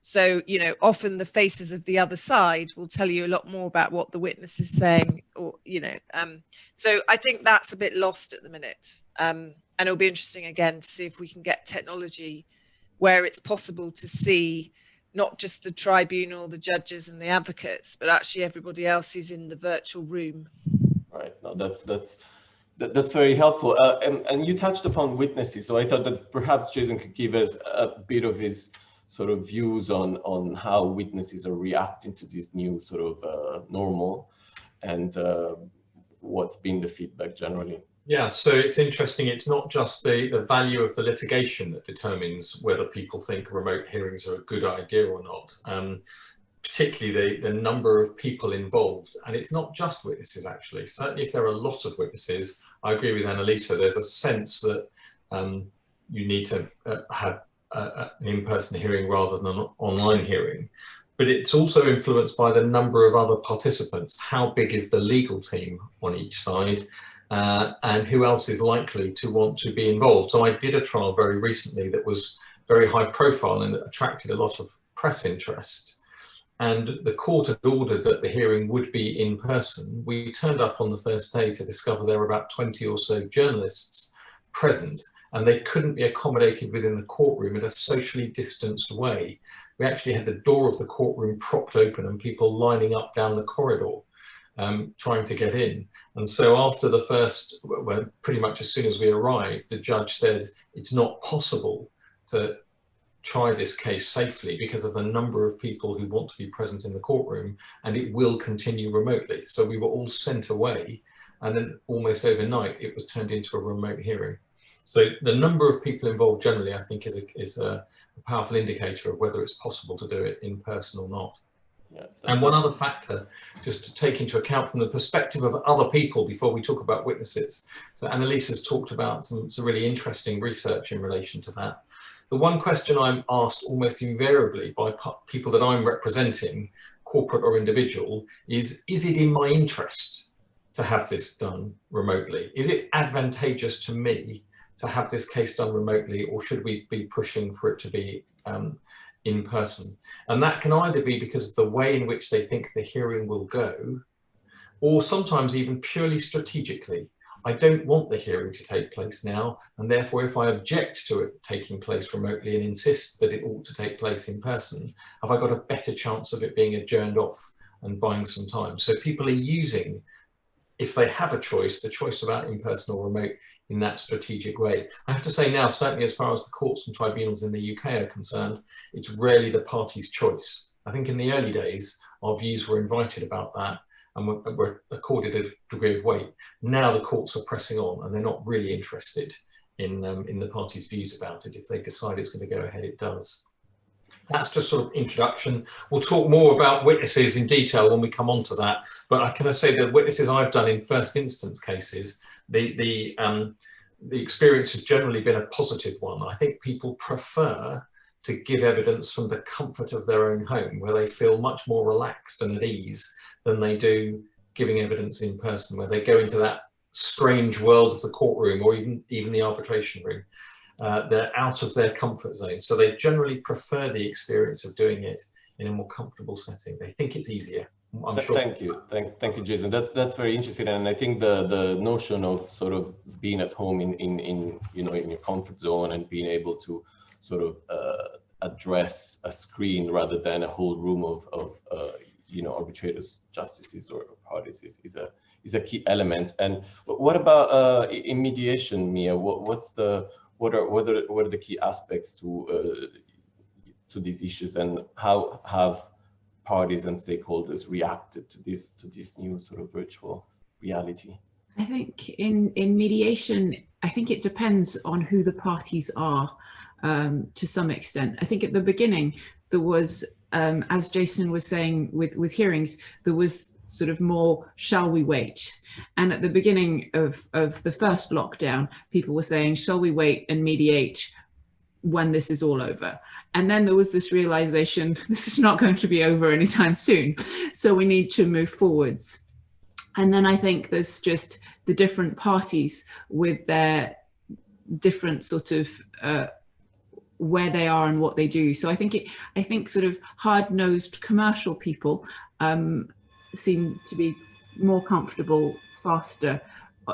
So, often the faces of the other side will tell you a lot more about what the witness is saying, or, so I think that's a bit lost at the minute. And it'll be interesting again to see if we can get technology where it's possible to see not just the tribunal, the judges and the advocates, but actually everybody else who's in the virtual room. Right. No, that's very helpful. And you touched upon witnesses, so I thought that perhaps Jason could give us a bit of his sort of views on how witnesses are reacting to this new sort of normal, and what's been the feedback generally. Yeah, so it's interesting. It's not just the value of the litigation that determines whether people think remote hearings are a good idea or not, particularly the number of people involved. And it's not just witnesses, actually. Certainly if there are a lot of witnesses, I agree with Anneliese, there's a sense that you need to have an in-person hearing rather than an online hearing. But it's also influenced by the number of other participants. How big is the legal team on each side? and who else is likely to want to be involved. So I did a trial very recently that was very high profile and attracted a lot of press interest. And the court had ordered that the hearing would be in person. We turned up on the first day to discover there were about 20 or so journalists present, and they couldn't be accommodated within the courtroom in a socially distanced way. We actually had the door of the courtroom propped open and people lining up down the corridor, trying to get in. And so after the first, well, pretty much as soon as we arrived, the judge said it's not possible to try this case safely because of the number of people who want to be present in the courtroom, and it will continue remotely. So we were all sent away, and then almost overnight it was turned into a remote hearing. So the number of people involved generally, I think, is a powerful indicator of whether it's possible to do it in person or not. Yes. And one other factor, just to take into account from the perspective of other people before we talk about witnesses. So Anneliese has talked about some really interesting research in relation to that. The one question I'm asked almost invariably by people that I'm representing, corporate or individual, is it in my interest to have this done remotely? Is it advantageous to me to have this case done remotely, or should we be pushing for it to be in person? And that can either be because of the way in which they think the hearing will go, or sometimes even purely strategically. I don't want the hearing to take place now, and therefore if I object to it taking place remotely and insist that it ought to take place in person, have I got a better chance of it being adjourned off and buying some time? So people are using, if they have a choice, the choice about in-person or remote in that strategic way. I have to say now, certainly as far as the courts and tribunals in the UK are concerned, it's rarely the party's choice. I think in the early days, our views were invited about that and were accorded a degree of weight. Now the courts are pressing on and they're not really interested in the party's views about it. If they decide it's going to go ahead, it does. That's just sort of introduction. We'll talk more about witnesses in detail when we come on to that. But I can say the witnesses I've done in first instance cases, the experience has generally been a positive one. I think people prefer to give evidence from the comfort of their own home, where they feel much more relaxed and at ease than they do giving evidence in person, where they go into that strange world of the courtroom or even the arbitration room. They're out of their comfort zone. So they generally prefer the experience of doing it in a more comfortable setting. They think it's easier. I'm sure. Thank you, Jason. That's very interesting, and I think the notion of sort of being at home in your comfort zone and being able to sort of address a screen rather than a whole room of arbitrators, justices, or parties is a key element. And what about in mediation, Mia? What are the key aspects to these issues, and how have parties and stakeholders reacted to this new sort of virtual reality? I think in mediation, I think it depends on who the parties are to some extent. I think at the beginning there was, as Jason was saying with hearings, there was sort of more, shall we wait? And at the beginning of the first lockdown, people were saying, shall we wait and mediate when this is all over? And then there was this realization, this is not going to be over anytime soon, so we need to move forwards. And then I think there's just the different parties with their different sort of where they are and what they do. So I think sort of hard-nosed commercial people seem to be more comfortable faster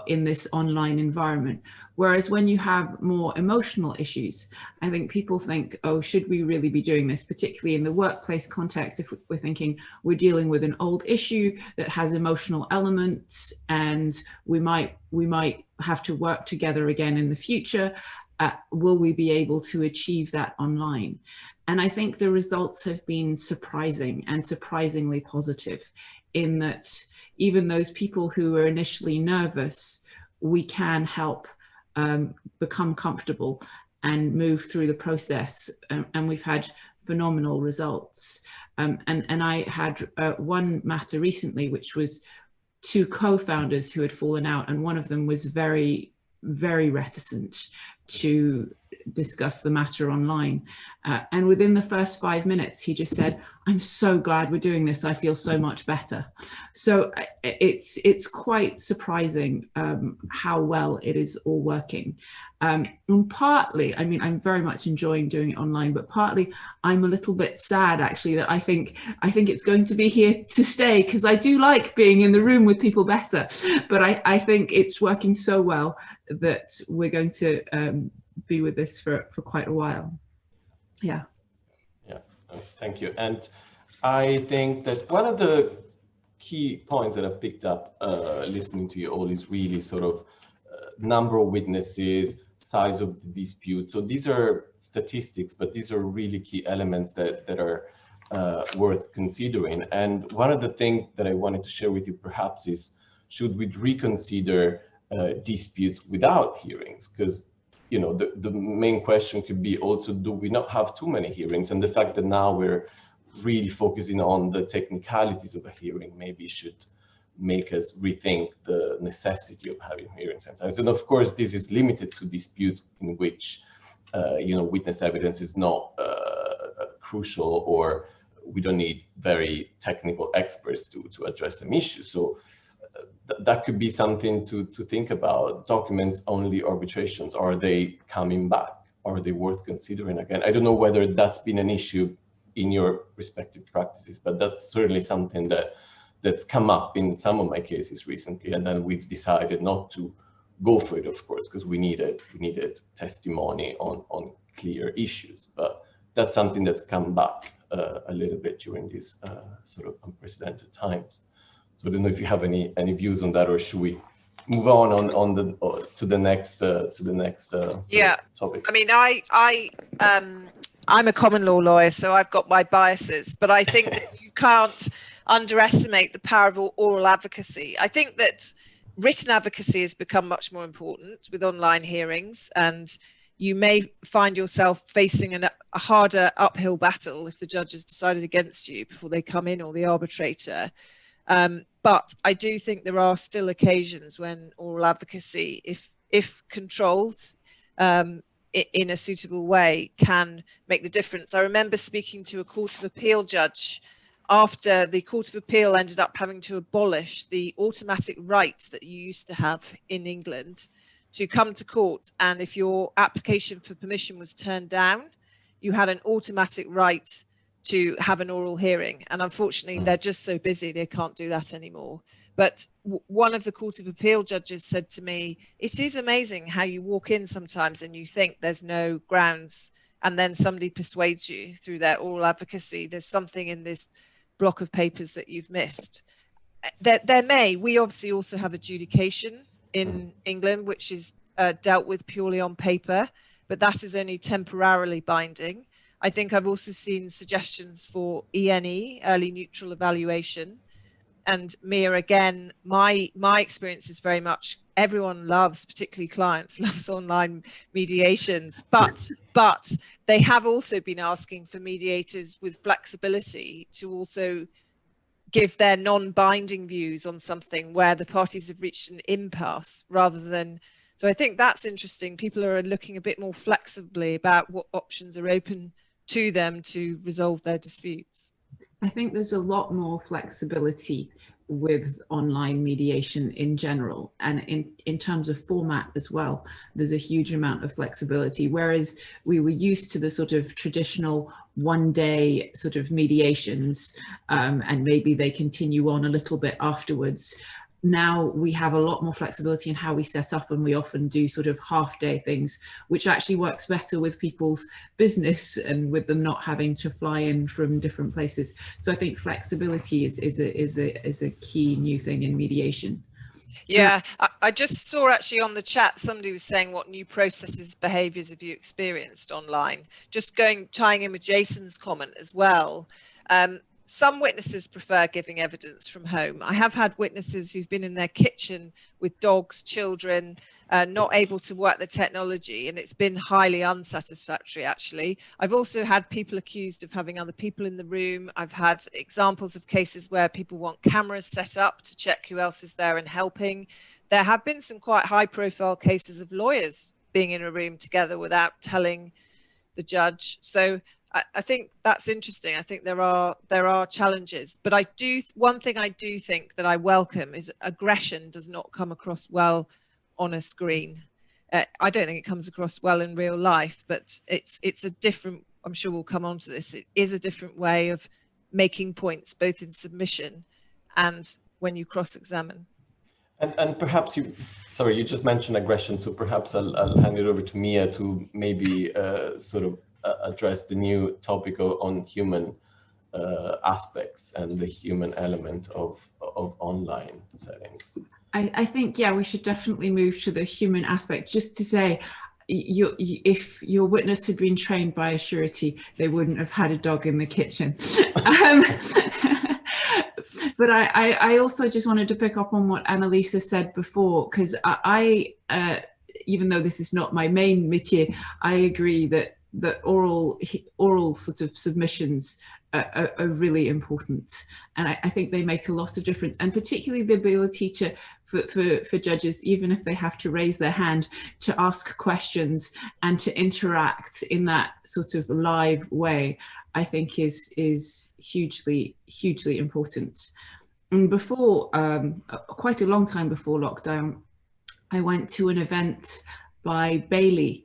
in this online environment. Whereas when you have more emotional issues, I think people think, oh, should we really be doing this? Particularly in the workplace context, if we're thinking we're dealing with an old issue that has emotional elements and we might have to work together again in the future, will we be able to achieve that online? And I think the results have been surprising and surprisingly positive, in that even those people who were initially nervous, we can help become comfortable and move through the process. And we've had phenomenal results. And I had one matter recently, which was two co-founders who had fallen out, and one of them was very, very reticent to discuss the matter online. And within the first 5 minutes, he just said, "I'm so glad we're doing this. I feel so much better." So it's quite surprising how well it is all working. And partly, I mean, I'm very much enjoying doing it online, but partly I'm a little bit sad actually that I think it's going to be here to stay, because I do like being in the room with people better. But I think it's working so well that we're going to be with this for quite a while. Yeah. Yeah, thank you. And I think that one of the key points that I've picked up listening to you all is really sort of number of witnesses, size of the dispute. So these are statistics, but these are really key elements that are worth considering. And one of the things that I wanted to share with you perhaps is, should we reconsider disputes without hearings? Because the main question could be also, do we not have too many hearings? And the fact that now we're really focusing on the technicalities of a hearing maybe should make us rethink the necessity of having hearings sometimes. And of course, this is limited to disputes in which witness evidence is not crucial, or we don't need very technical experts to address some issues. So that could be something to think about. Documents only arbitrations, are they coming back? Are they worth considering again? I don't know whether that's been an issue in your respective practices, but that's certainly something that's come up in some of my cases recently, and then we've decided not to go for it, of course, because we needed testimony on clear issues. But that's something that's come back a little bit during these sort of unprecedented times. So I don't know if you have any views on that, or should we move on to the next topic? I mean, I'm a common law lawyer, so I've got my biases, but I think that you can't underestimate the power of oral advocacy. I think that written advocacy has become much more important with online hearings, and you may find yourself facing a harder uphill battle if the judge has decided against you before they come in, or the arbitrator. But I do think there are still occasions when oral advocacy, if controlled in a suitable way, can make the difference. I remember speaking to a Court of Appeal judge after the Court of Appeal ended up having to abolish the automatic right that you used to have in England to come to court, and if your application for permission was turned down, you had an automatic right to have an oral hearing. And unfortunately, they're just so busy, they can't do that anymore. But one of the Court of Appeal judges said to me, "It is amazing how you walk in sometimes and you think there's no grounds, and then somebody persuades you through their oral advocacy. There's something in this block of papers that you've missed." We obviously also have adjudication in England, which is dealt with purely on paper, but that is only temporarily binding. I think I've also seen suggestions for ENE, early neutral evaluation. And Mia, again, my experience is very much everyone loves, particularly clients, loves online mediations, but they have also been asking for mediators with flexibility to also give their non-binding views on something where the parties have reached an impasse rather than. So I think that's interesting. People are looking a bit more flexibly about what options are open to them to resolve their disputes. I think there's a lot more flexibility with online mediation in general, and in terms of format as well, there's a huge amount of flexibility, whereas we were used to the sort of traditional one-day sort of mediations, and maybe they continue on a little bit afterwards. Now we have a lot more flexibility in how we set up, and we often do sort of half-day things, which actually works better with people's business and with them not having to fly in from different places. So I think flexibility is a key new thing in mediation. Yeah, I just saw actually on the chat somebody was saying, what new processes, behaviours have you experienced online? Just tying in with Jason's comment as well. Some witnesses prefer giving evidence from home. I have had witnesses who've been in their kitchen with dogs, children, not able to work the technology, and it's been highly unsatisfactory, actually. I've also had people accused of having other people in the room. I've had examples of cases where people want cameras set up to check who else is there and helping. There have been some quite high-profile cases of lawyers being in a room together without telling the judge. So I think that's interesting. I think there are challenges, but one thing I do think that I welcome is aggression does not come across well on a screen. I don't think it comes across well in real life, but it's a different, I'm sure we'll come on to this, it is a different way of making points, both in submission and when you cross-examine. And perhaps you just mentioned aggression, so perhaps I'll hand it over to Mia to maybe sort of address the new topic on human aspects and the human element of online settings. I think, yeah, we should definitely move to the human aspect. Just to say, if your witness had been trained by a surety, they wouldn't have had a dog in the kitchen. But I also just wanted to pick up on what Anneliese said before, because I even though this is not my main métier, I agree that oral sort of submissions are really important, and I think they make a lot of difference, and particularly the ability for judges, even if they have to raise their hand, to ask questions and to interact in that sort of live way, I think is hugely important. And before, quite a long time before lockdown, I went to an event by Bailey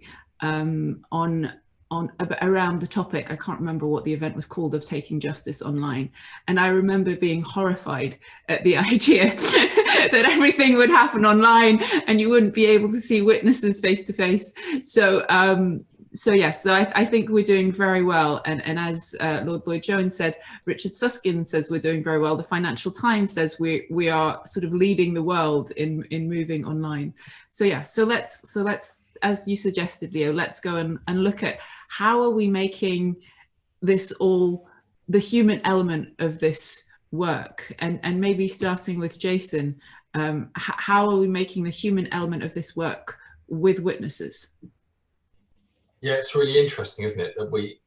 around the topic, I can't remember what the event was called, of taking justice online. And I remember being horrified at the idea that everything would happen online and you wouldn't be able to see witnesses face to face. So yes, I think we're doing very well. And as Lord Lloyd-Jones said, Richard Susskind says we're doing very well. The Financial Times says we are sort of leading the world in moving online. So yeah, so let's as you suggested, Leo, let's go and look at how are we making this all, the human element of this work, and maybe starting with Jason, how are we making the human element of this work with witnesses? Yeah, it's really interesting, isn't it, that we,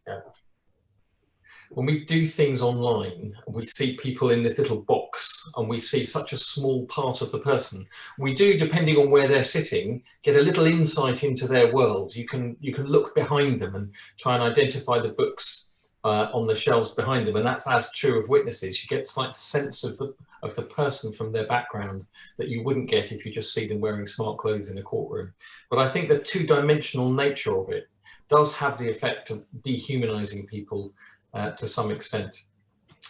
when we do things online, we see people in this little box and we see such a small part of the person. We do, depending on where they're sitting, get a little insight into their world. You can look behind them and try and identify the books on the shelves behind them, and that's as true of witnesses. You get a slight sense of the person from their background that you wouldn't get if you just see them wearing smart clothes in a courtroom. But I think the two-dimensional nature of it does have the effect of dehumanizing people to some extent.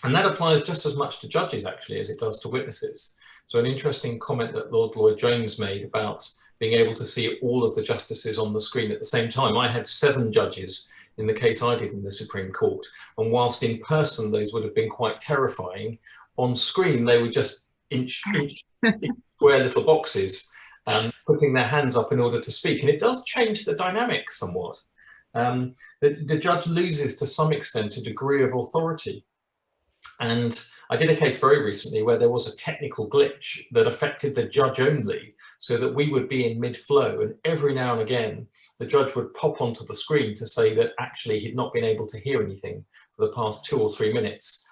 And that applies just as much to judges, actually, as it does to witnesses. So an interesting comment that Lord Lloyd-Jones made about being able to see all of the justices on the screen at the same time. I had 7 judges in the case I did in the Supreme Court. And whilst in person, those would have been quite terrifying, on screen, they were just inch square little boxes, putting their hands up in order to speak. And it does change the dynamic somewhat. The judge loses to some extent a degree of authority. And I did a case very recently where there was a technical glitch that affected the judge only, so that we would be in mid-flow, and every now and again the judge would pop onto the screen to say that actually he'd not been able to hear anything for the past 2 or 3 minutes.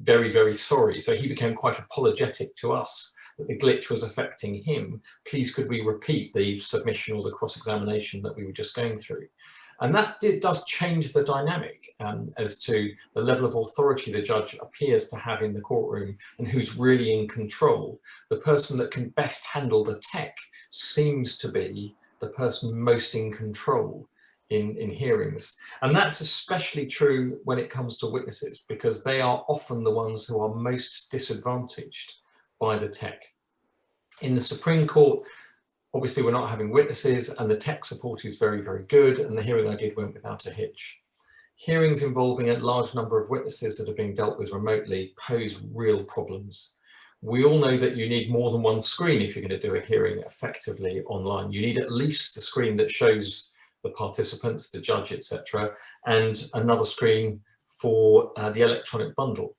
Very, very sorry. So he became quite apologetic to us that the glitch was affecting him. Please could we repeat the submission or the cross-examination that we were just going through? And that does change the dynamic as to the level of authority the judge appears to have in the courtroom and who's really in control. The person that can best handle the tech seems to be the person most in control in hearings. And that's especially true when it comes to witnesses, because they are often the ones who are most disadvantaged by the tech. In the Supreme Court, obviously, we're not having witnesses and the tech support is very, very good, and the hearing I did went without a hitch. Hearings involving a large number of witnesses that are being dealt with remotely pose real problems. We all know that you need more than one screen if you're going to do a hearing effectively online. You need at least the screen that shows the participants, the judge, etc., and another screen for the electronic bundle.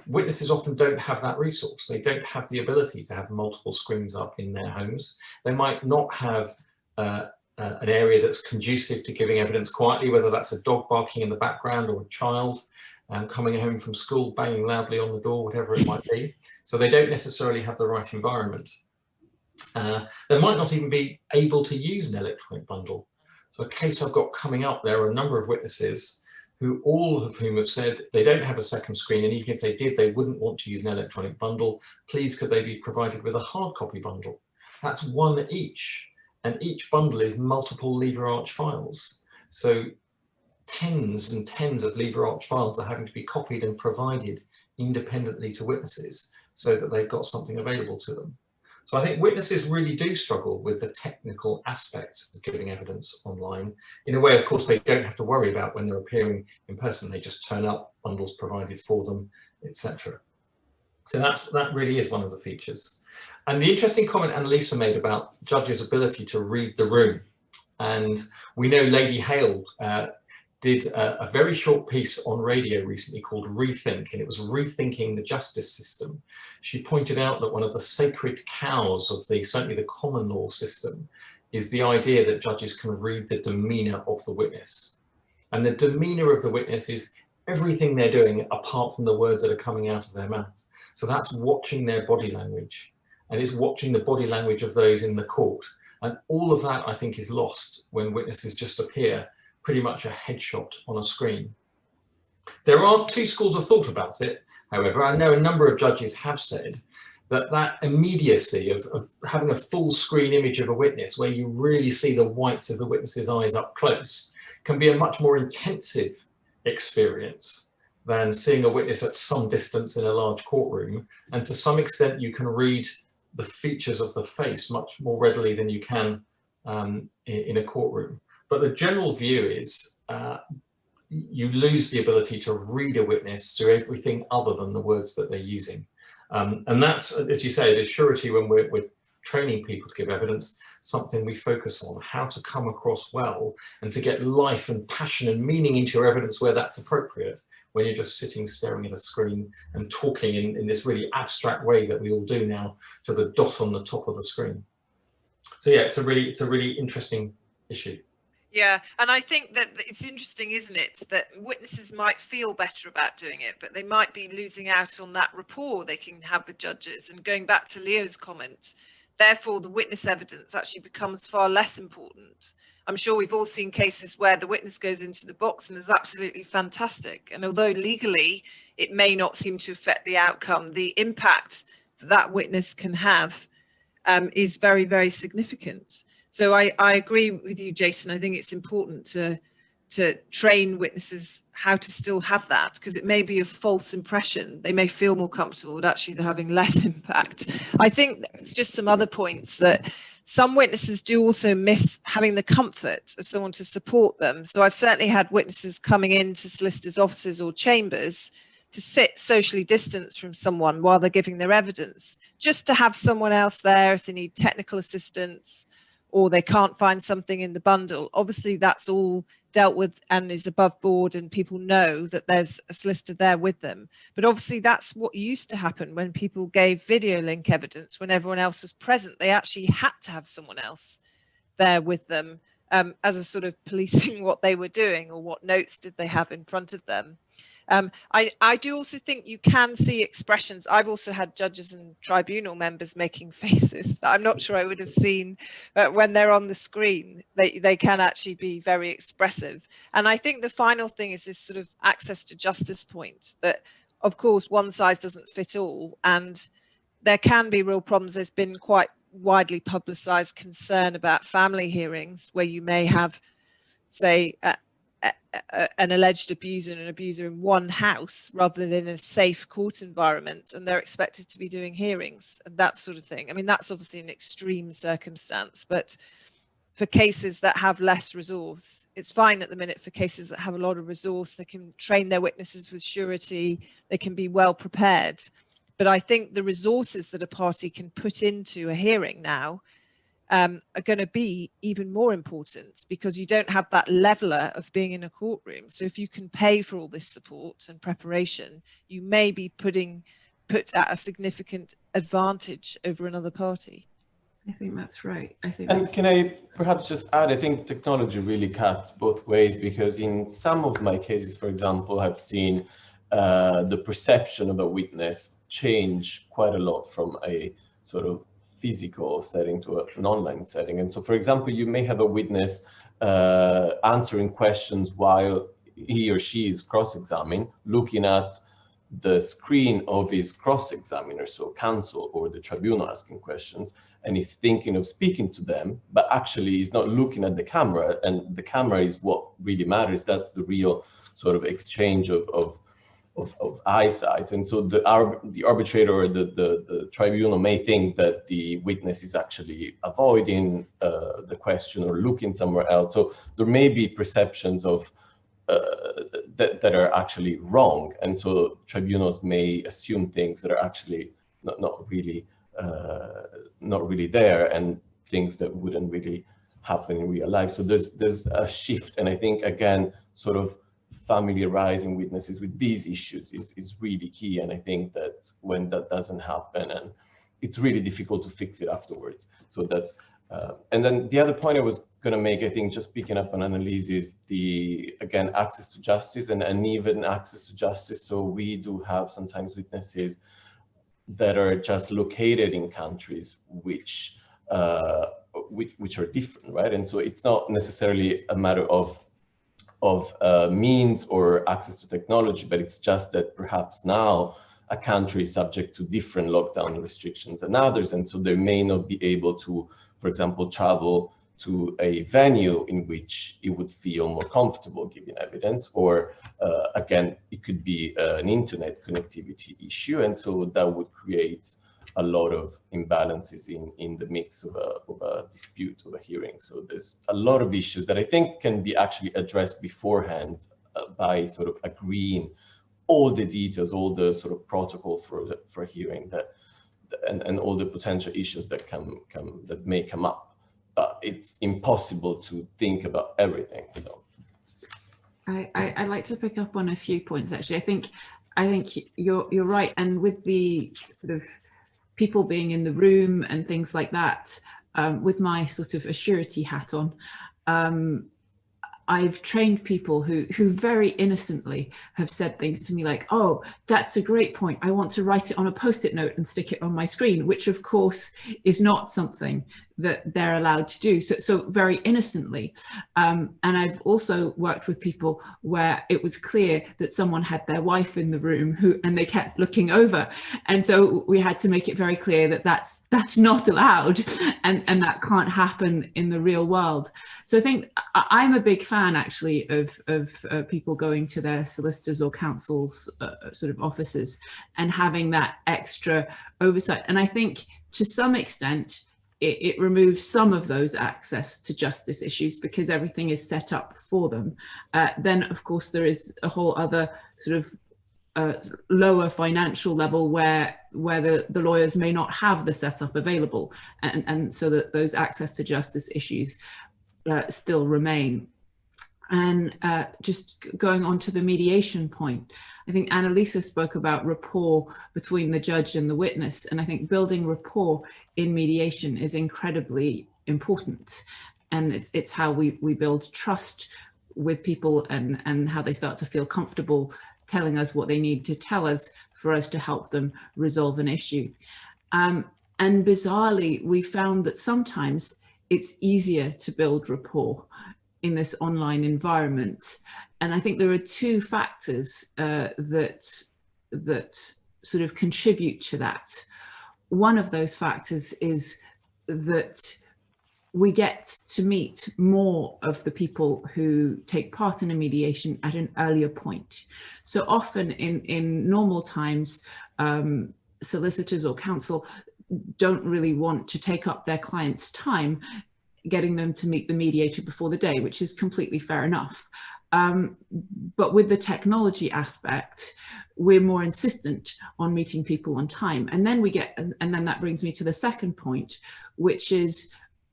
Witnesses often don't have that resource. They don't have the ability to have multiple screens up in their homes. They might not have an area that's conducive to giving evidence quietly, whether that's a dog barking in the background or a child coming home from school, banging loudly on the door, whatever it might be. So they don't necessarily have the right environment. they might not even be able to use an electronic bundle. So a case I've got coming up, there are a number of witnesses who all of whom have said they don't have a second screen, and even if they did, they wouldn't want to use an electronic bundle. Please, could they be provided with a hard copy bundle? That's one each, and each bundle is multiple lever arch files. So tens and tens of lever arch files are having to be copied and provided independently to witnesses so that they've got something available to them. So I think witnesses really do struggle with the technical aspects of giving evidence online. In a way, of course, they don't have to worry about when they're appearing in person. They just turn up, bundles provided for them, etc. So that really is one of the features. And the interesting comment Anneliese made about judges' ability to read the room. And we know Lady Hale did a very short piece on radio recently called Rethink, and it was rethinking the justice system. She pointed out that one of the sacred cows of certainly the common law system is the idea that judges can read the demeanour of the witness. And the demeanour of the witness is everything they're doing apart from the words that are coming out of their mouth. So that's watching their body language, and it's watching the body language of those in the court. And all of that, I think, is lost when witnesses just appear pretty much a headshot on a screen. There are two schools of thought about it, however. I know a number of judges have said that that immediacy of having a full screen image of a witness where you really see the whites of the witness's eyes up close can be a much more intensive experience than seeing a witness at some distance in a large courtroom. And to some extent, you can read the features of the face much more readily than you can in a courtroom. But the general view is you lose the ability to read a witness through everything other than the words that they're using. And that's, as you say, the surety when we're training people to give evidence, something we focus on, how to come across well and to get life and passion and meaning into your evidence where that's appropriate, when you're just sitting staring at a screen and talking in this really abstract way that we all do now to the dot on the top of the screen. So yeah, it's a really interesting issue. Yeah, and I think that it's interesting, isn't it, that witnesses might feel better about doing it, but they might be losing out on that rapport they can have with judges. And going back to Leo's comment, therefore the witness evidence actually becomes far less important. I'm sure we've all seen cases where the witness goes into the box and is absolutely fantastic. And although legally it may not seem to affect the outcome, the impact that witness can have is very, very significant. So I agree with you, Jason. I think it's important to train witnesses how to still have that, because it may be a false impression. They may feel more comfortable, but actually they're having less impact. I think it's just some other points that some witnesses do also miss having the comfort of someone to support them. So I've certainly had witnesses coming into solicitors' offices or chambers to sit socially distanced from someone while they're giving their evidence, just to have someone else there if they need technical assistance, or they can't find something in the bundle. Obviously, that's all dealt with and is above board, and people know that there's a solicitor there with them. But obviously, that's what used to happen when people gave video link evidence. When everyone else was present, they actually had to have someone else there with them as a sort of policing what they were doing, or what notes did they have in front of them. I do also think you can see expressions. I've also had judges and tribunal members making faces that I'm not sure I would have seen when they're on the screen. They can actually be very expressive. And I think the final thing is this sort of access to justice point, that of course one size doesn't fit all, and there can be real problems. There's been quite widely publicized concern about family hearings where you may have, say, an alleged abuser and an abuser in one house rather than in a safe court environment, and they're expected to be doing hearings and that sort of thing. I mean, that's obviously an extreme circumstance, but for cases that have less resource, it's fine at the minute. For cases that have a lot of resource, they can train their witnesses with surety, they can be well prepared. But I think the resources that a party can put into a hearing now are going to be even more important, because you don't have that leveler of being in a courtroom. So if you can pay for all this support and preparation, you may be put at a significant advantage over another party. I think that's right. And can I perhaps just add, I think technology really cuts both ways, because in some of my cases, for example, I've seen the perception of a witness change quite a lot from a sort of physical setting to an online setting. And so, for example, you may have a witness answering questions while he or she is cross-examined, looking at the screen of his cross-examiner, so counsel or the tribunal asking questions, and he's thinking of speaking to them, but actually he's not looking at the camera, and the camera is what really matters. That's the real sort of exchange of eyesight. And so the arbitrator or the tribunal may think that the witness is actually avoiding the question or looking somewhere else. So there may be perceptions of that are actually wrong, and so tribunals may assume things that are actually not really there, and things that wouldn't really happen in real life. So there's a shift, and I think again, sort of familiarizing witnesses with these issues is really key. And I think that when that doesn't happen, and it's really difficult to fix it afterwards. So that's and then the other point I was going to make, I think, just picking up on Anneliese, is the, again, access to justice and uneven access to justice. So we do have sometimes witnesses that are just located in countries which are different, right? And so it's not necessarily a matter of means or access to technology, but it's just that perhaps now a country is subject to different lockdown restrictions than others, and so they may not be able to, for example, travel to a venue in which it would feel more comfortable giving evidence, or again, it could be an internet connectivity issue, and so that would create a lot of imbalances in the mix of a dispute, of a hearing. So there's a lot of issues that I think can be actually addressed beforehand by sort of agreeing all the details, all the sort of protocol for hearing, that and all the potential issues that may come up. It's impossible to think about everything. So I'd like to pick up on a few points, actually. I think you're right, and with the sort of people being in the room and things like that, with my sort of assurity hat on, I've trained people who very innocently have said things to me like, oh, that's a great point. I want to write it on a post-it note and stick it on my screen, which of course is not something that they're allowed to do. So very innocently. And I've also worked with people where it was clear that someone had their wife in the room and they kept looking over. And so we had to make it very clear that that's not allowed, and that can't happen in the real world. So I think I'm a big fan actually of people going to their solicitors or counsel's sort of offices and having that extra oversight. And I think to some extent, it removes some of those access to justice issues because everything is set up for them. Then, of course, there is a whole other sort of lower financial level where the lawyers may not have the setup available, and so that those access to justice issues still remain. And just going on to the mediation point, I think Anneliese spoke about rapport between the judge and the witness, and I think building rapport in mediation is incredibly important, and it's how we build trust with people and how they start to feel comfortable telling us what they need to tell us for us to help them resolve an issue. And bizarrely, we found that sometimes it's easier to build rapport in this online environment. And I think there are two factors that sort of contribute to that. One of those factors is that we get to meet more of the people who take part in a mediation at an earlier point. So often in normal times, solicitors or counsel don't really want to take up their client's time getting them to meet the mediator before the day, which is completely fair enough. But with the technology aspect, we're more insistent on meeting people on time. And then then that brings me to the second point, which is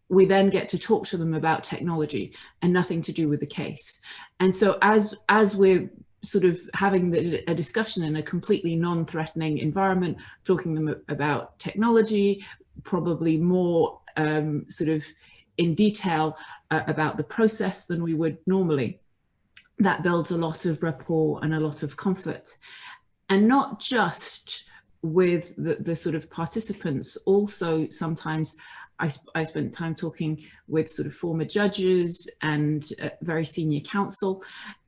we then get to talk to them about technology and nothing to do with the case. And so as we're sort of having a discussion in a completely non-threatening environment, talking to them about technology, probably more sort of in detail about the process than we would normally, that builds a lot of rapport and a lot of comfort. And not just with the sort of participants. Also, sometimes I spent time talking with sort of former judges and very senior counsel,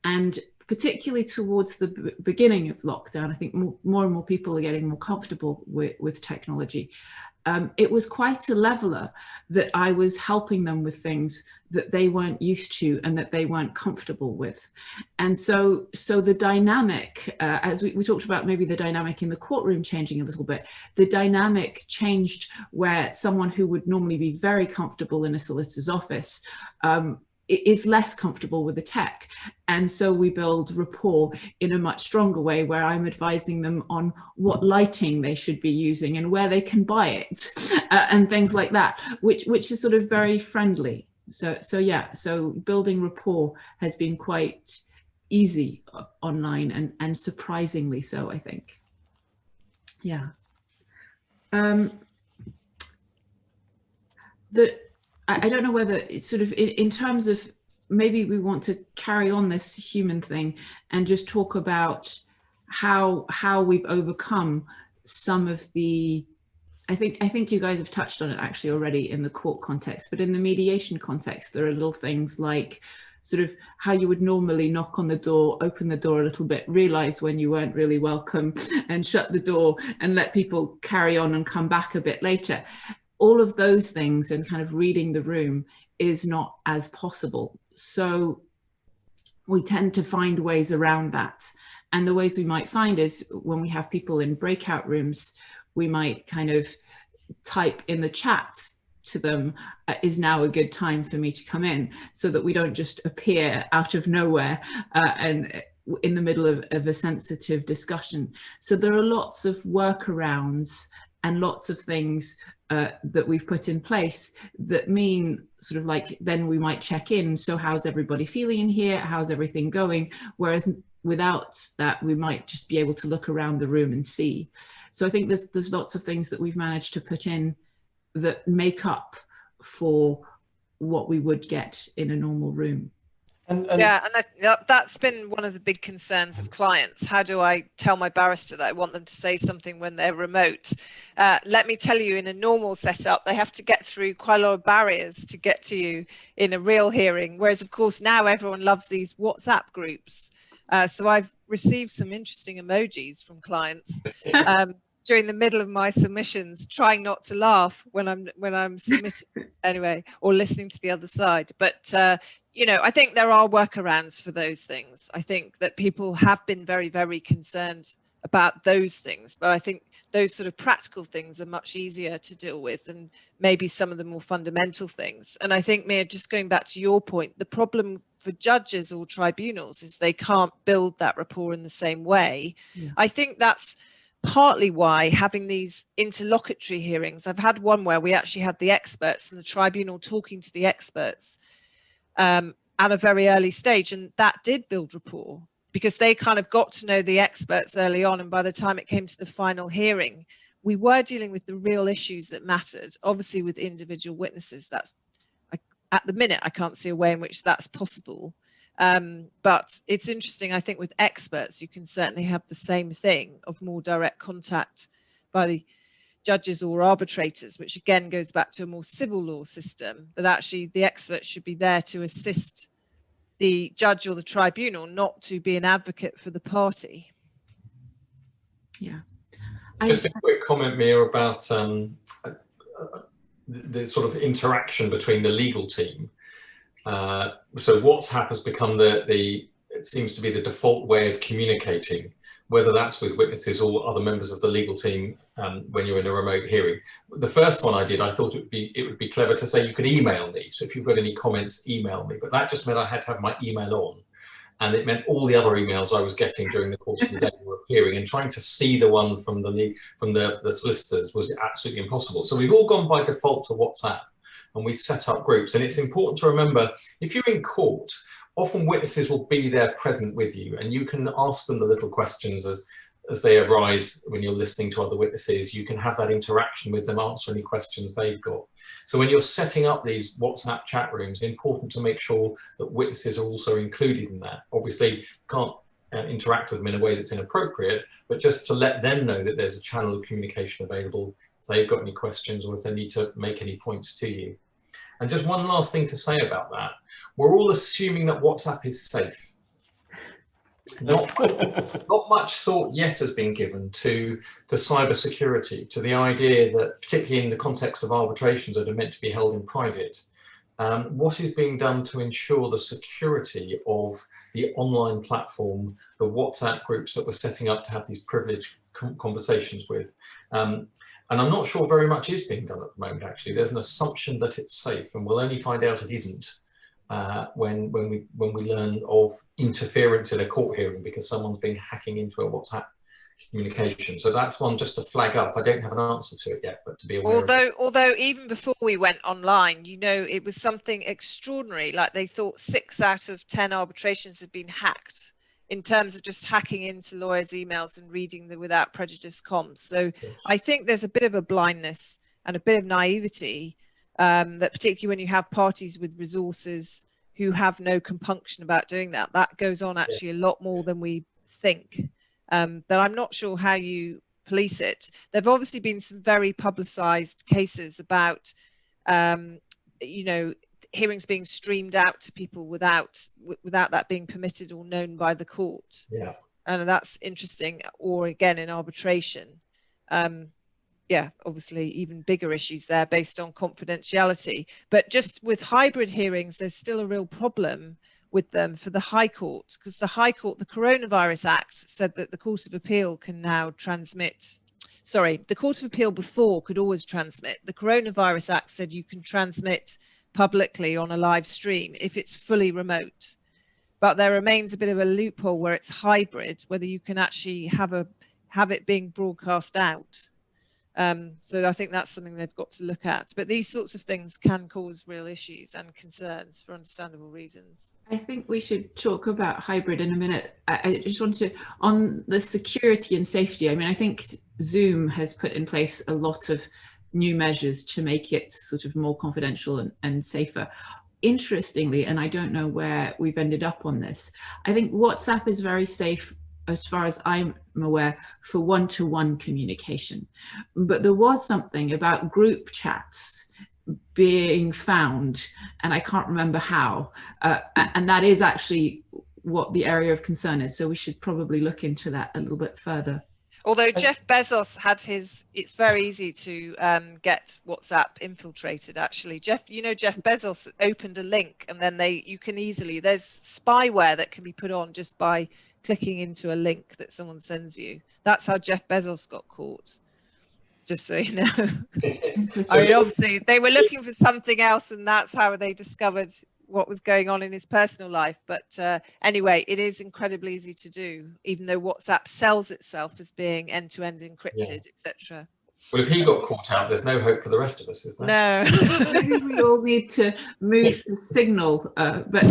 and particularly towards the beginning of lockdown, I think more and more people are getting more comfortable with technology. It was quite a leveler that I was helping them with things that they weren't used to and that they weren't comfortable with. And so the dynamic, as we talked about maybe the dynamic in the courtroom changing a little bit, the dynamic changed where someone who would normally be very comfortable in a solicitor's office is less comfortable with the tech. And so we build rapport in a much stronger way, where I'm advising them on what lighting they should be using and where they can buy it and things like that, which is sort of very friendly. So building rapport has been quite easy online, and surprisingly so, I think. Yeah. I don't know whether it's sort of in terms of, maybe we want to carry on this human thing and just talk about how we've overcome some of the, I think you guys have touched on it actually already in the court context, but in the mediation context, there are little things like sort of how you would normally knock on the door, open the door a little bit, realize when you weren't really welcome, and shut the door and let people carry on and come back a bit later. All of those things and kind of reading the room is not as possible. So we tend to find ways around that. And the ways we might find is when we have people in breakout rooms, we might kind of type in the chat to them, is now a good time for me to come in, so that we don't just appear out of nowhere and in the middle of a sensitive discussion. So there are lots of workarounds and lots of things that we've put in place that mean sort of like, then we might check in. So how's everybody feeling in here? How's everything going? Whereas without that, we might just be able to look around the room and see. So I think there's lots of things that we've managed to put in that make up for what we would get in a normal room. Yeah, and that's been one of the big concerns of clients. How do I tell my barrister that I want them to say something when they're remote? Let me tell you, in a normal setup, they have to get through quite a lot of barriers to get to you in a real hearing. Whereas, of course, now everyone loves these WhatsApp groups. So I've received some interesting emojis from clients during the middle of my submissions, trying not to laugh when I'm submitting anyway, or listening to the other side. But you know, I think there are workarounds for those things. I think that people have been very, very concerned about those things, but I think those sort of practical things are much easier to deal with than maybe some of the more fundamental things. And I think, Mia, just going back to your point, the problem for judges or tribunals is they can't build that rapport in the same way. Yeah. I think that's partly why having these interlocutory hearings, I've had one where we actually had the experts and the tribunal talking to the experts at a very early stage, and that did build rapport because they kind of got to know the experts early on, and by the time it came to the final hearing, we were dealing with the real issues that mattered. Obviously with individual witnesses, that's, at the minute, I can't see a way in which that's possible, but it's interesting. I think with experts you can certainly have the same thing of more direct contact by the judges or arbitrators, which again goes back to a more civil law system, that actually the experts should be there to assist the judge or the tribunal, not to be an advocate for the party. Yeah. Just a quick comment, Mia, about the sort of interaction between the legal team. So WhatsApp has become it seems to be the default way of communicating, whether that's with witnesses or other members of the legal team when you're in a remote hearing. The first one I did, I thought it would be clever to say you could email me. So if you've got any comments, email me. But that just meant I had to have my email on. And it meant all the other emails I was getting during the course of the day were appearing, and trying to see the one from the solicitors was absolutely impossible. So we've all gone by default to WhatsApp, and we set up groups. And it's important to remember, if you're in court, often witnesses will be there present with you, and you can ask them the little questions as they arise when you're listening to other witnesses. You can have that interaction with them, answer any questions they've got. So when you're setting up these WhatsApp chat rooms, it's important to make sure that witnesses are also included in that. Obviously, you can't interact with them in a way that's inappropriate, but just to let them know that there's a channel of communication available if they've got any questions or if they need to make any points to you. And just one last thing to say about that. We're all assuming that WhatsApp is safe. Not much thought yet has been given to cyber security, to the idea that, particularly in the context of arbitrations that are meant to be held in private, what is being done to ensure the security of the online platform, the WhatsApp groups that we're setting up to have these privileged conversations with. And I'm not sure very much is being done at the moment, actually. There's an assumption that it's safe, and we'll only find out it isn't when we learn of interference in a court hearing because someone's been hacking into a WhatsApp communication. So that's one just to flag up. I don't have an answer to it yet, but to be aware. Although even before we went online, you know, it was something extraordinary. Like they thought 6 out of 10 arbitrations had been hacked in terms of just hacking into lawyers' emails and reading the without prejudice comms. So yes. I think there's a bit of a blindness and a bit of naivety that particularly when you have parties with resources who have no compunction about doing that, that goes on actually a lot more than we think. But I'm not sure how you police it. There've obviously been some very publicized cases about, you know, hearings being streamed out to people without that being permitted or known by the court. Yeah. And that's interesting. Or again, in arbitration. Yeah, obviously even bigger issues there based on confidentiality. But just with hybrid hearings, there's still a real problem with them for the High Court, because the High Court, the Coronavirus Act said that the Court of Appeal can now transmit. Sorry, the Court of Appeal before could always transmit. The Coronavirus Act said you can transmit publicly on a live stream if it's fully remote. But there remains a bit of a loophole where it's hybrid, whether you can actually have it being broadcast out. So I think that's something they've got to look at. But these sorts of things can cause real issues and concerns for understandable reasons. I think we should talk about hybrid in a minute. I just want to, on the security and safety, I mean, I think Zoom has put in place a lot of new measures to make it sort of more confidential and safer. Interestingly, and I don't know where we've ended up on this, I think WhatsApp is very safe as far as I'm aware, for one-to-one communication. But there was something about group chats being found, and I can't remember how, and that is actually what the area of concern is. So we should probably look into that a little bit further. Although Jeff Bezos had his, it's very easy to get WhatsApp infiltrated, actually. Jeff Bezos opened a link, and then you can easily, there's spyware that can be put on just by clicking into a link that someone sends you. That's how Jeff Bezos got caught, just so you know. I mean, obviously they were looking for something else, and that's how they discovered what was going on in his personal life. But anyway, it is incredibly easy to do, even though WhatsApp sells itself as being end-to-end encrypted, etc. Well, if he got caught out, there's no hope for the rest of us, is there? No. Maybe we all need to move to Signal, but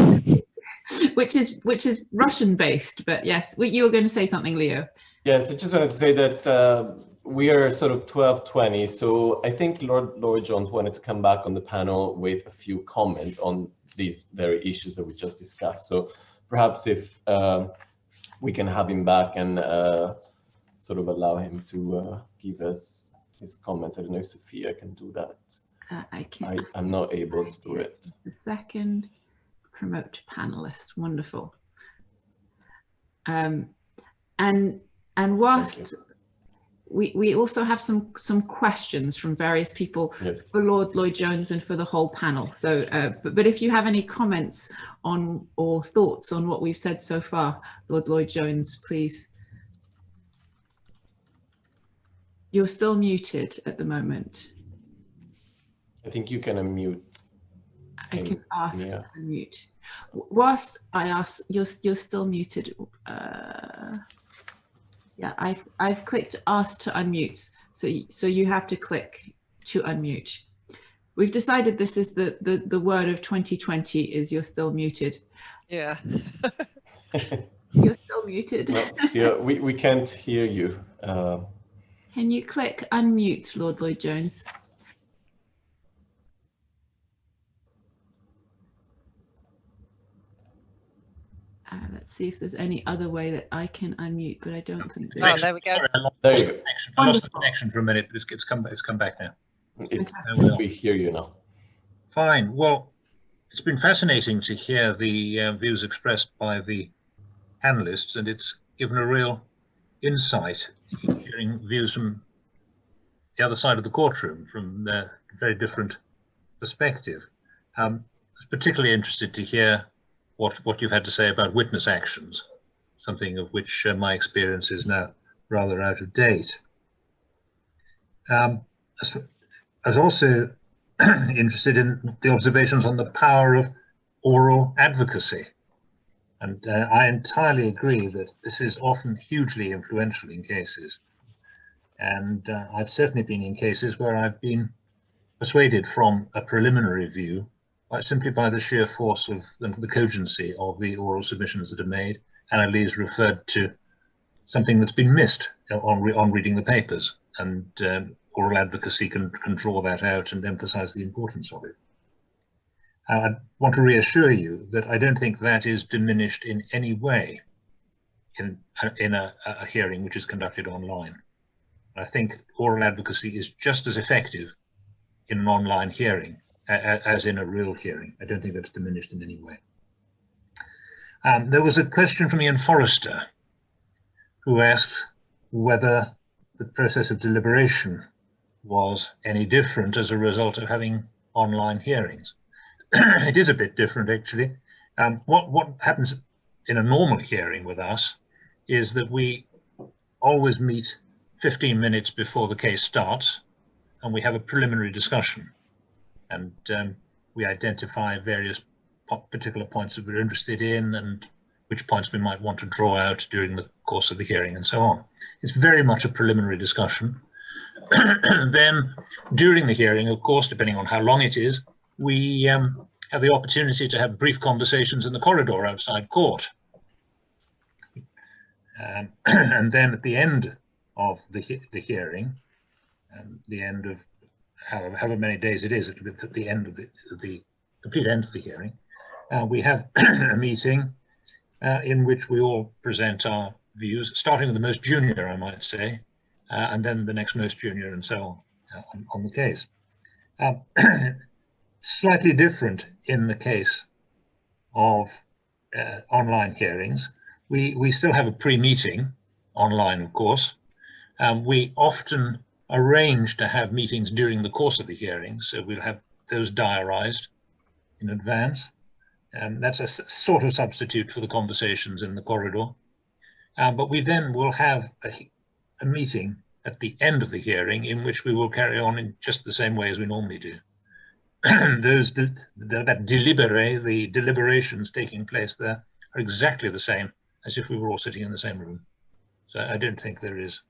which is Russian based. But yes, you were going to say something, Leo. Yes, I just wanted to say that we are sort of 12:20, so I think Lord Lloyd-Jones wanted to come back on the panel with a few comments on these very issues that we just discussed. So perhaps if we can have him back and sort of allow him to give us his comments. I don't know if Sophia can do that. I can. I'm not able to do it. Just a second. Promote to panelist. Wonderful. And whilst we also have some questions from various people, yes, for Lord Lloyd-Jones and for the whole panel. So, but if you have any comments on or thoughts on what we've said so far, Lord Lloyd-Jones, please. You're still muted at the moment. I think you can unmute. I can ask to unmute. Whilst I ask, you're still muted. Yeah, I've clicked ask to unmute, so you have to click to unmute. We've decided this is the word of 2020 is you're still muted. Yeah. You're still muted. No, still, we can't hear you. Can you click unmute, Lord Lloyd-Jones? Let's see if there's any other way that I can unmute, but I don't think Oh, there we go. Sorry, There you go. I lost the connection for a minute, but it's come back now. We hear you now. Fine. Well, it's been fascinating to hear the views expressed by the panelists, and it's given a real insight, hearing views from the other side of the courtroom, from a very different perspective. I was particularly interested to hear what you've had to say about witness actions, something of which my experience is now rather out of date. I was also interested in the observations on the power of oral advocacy. And I entirely agree that this is often hugely influential in cases. And I've certainly been in cases where I've been persuaded from a preliminary view simply by the sheer force of the cogency of the oral submissions that are made. Anneliese referred to something that's been missed on reading the papers, and oral advocacy can draw that out and emphasize the importance of it. I want to reassure you that I don't think that is diminished in any way in a hearing which is conducted online. I think oral advocacy is just as effective in an online hearing as in a real hearing. I don't think that's diminished in any way. There was a question from Ian Forrester, who asked whether the process of deliberation was any different as a result of having online hearings. It is a bit different, actually. What happens in a normal hearing with us is that we always meet 15 minutes before the case starts, and we have a preliminary discussion. And we identify various particular points that we're interested in and which points we might want to draw out during the course of the hearing and so on. It's very much a preliminary discussion. Then during the hearing, of course, depending on how long it is, we have the opportunity to have brief conversations in the corridor outside court. And then at the end of the hearing, the end of however many days it is, at the end of the complete end of the hearing, we have a meeting in which we all present our views, starting with the most junior, I might say, and then the next most junior, and so on the case. Slightly different in the case of online hearings. We still have a pre-meeting online, of course. We often arrange to have meetings during the course of the hearing, so we'll have those diarized in advance. That's a sort of substitute for the conversations in the corridor. But we then will have a meeting at the end of the hearing in which we will carry on in just the same way as we normally do. That the deliberations taking place there are exactly the same as if we were all sitting in the same room. So I don't think there is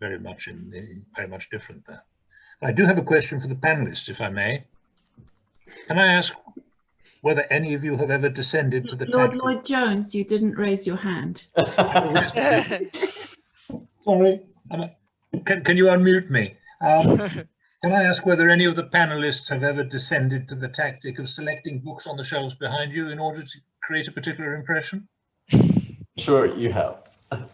very much different there. I do have a question for the panelists, if I may. Can I ask whether any of you have ever descended to the Lord Lloyd-Jones, you didn't raise your hand. Sorry, can you unmute me? Can I ask whether any of the panelists have ever descended to the tactic of selecting books on the shelves behind you in order to create a particular impression? Sure, you have.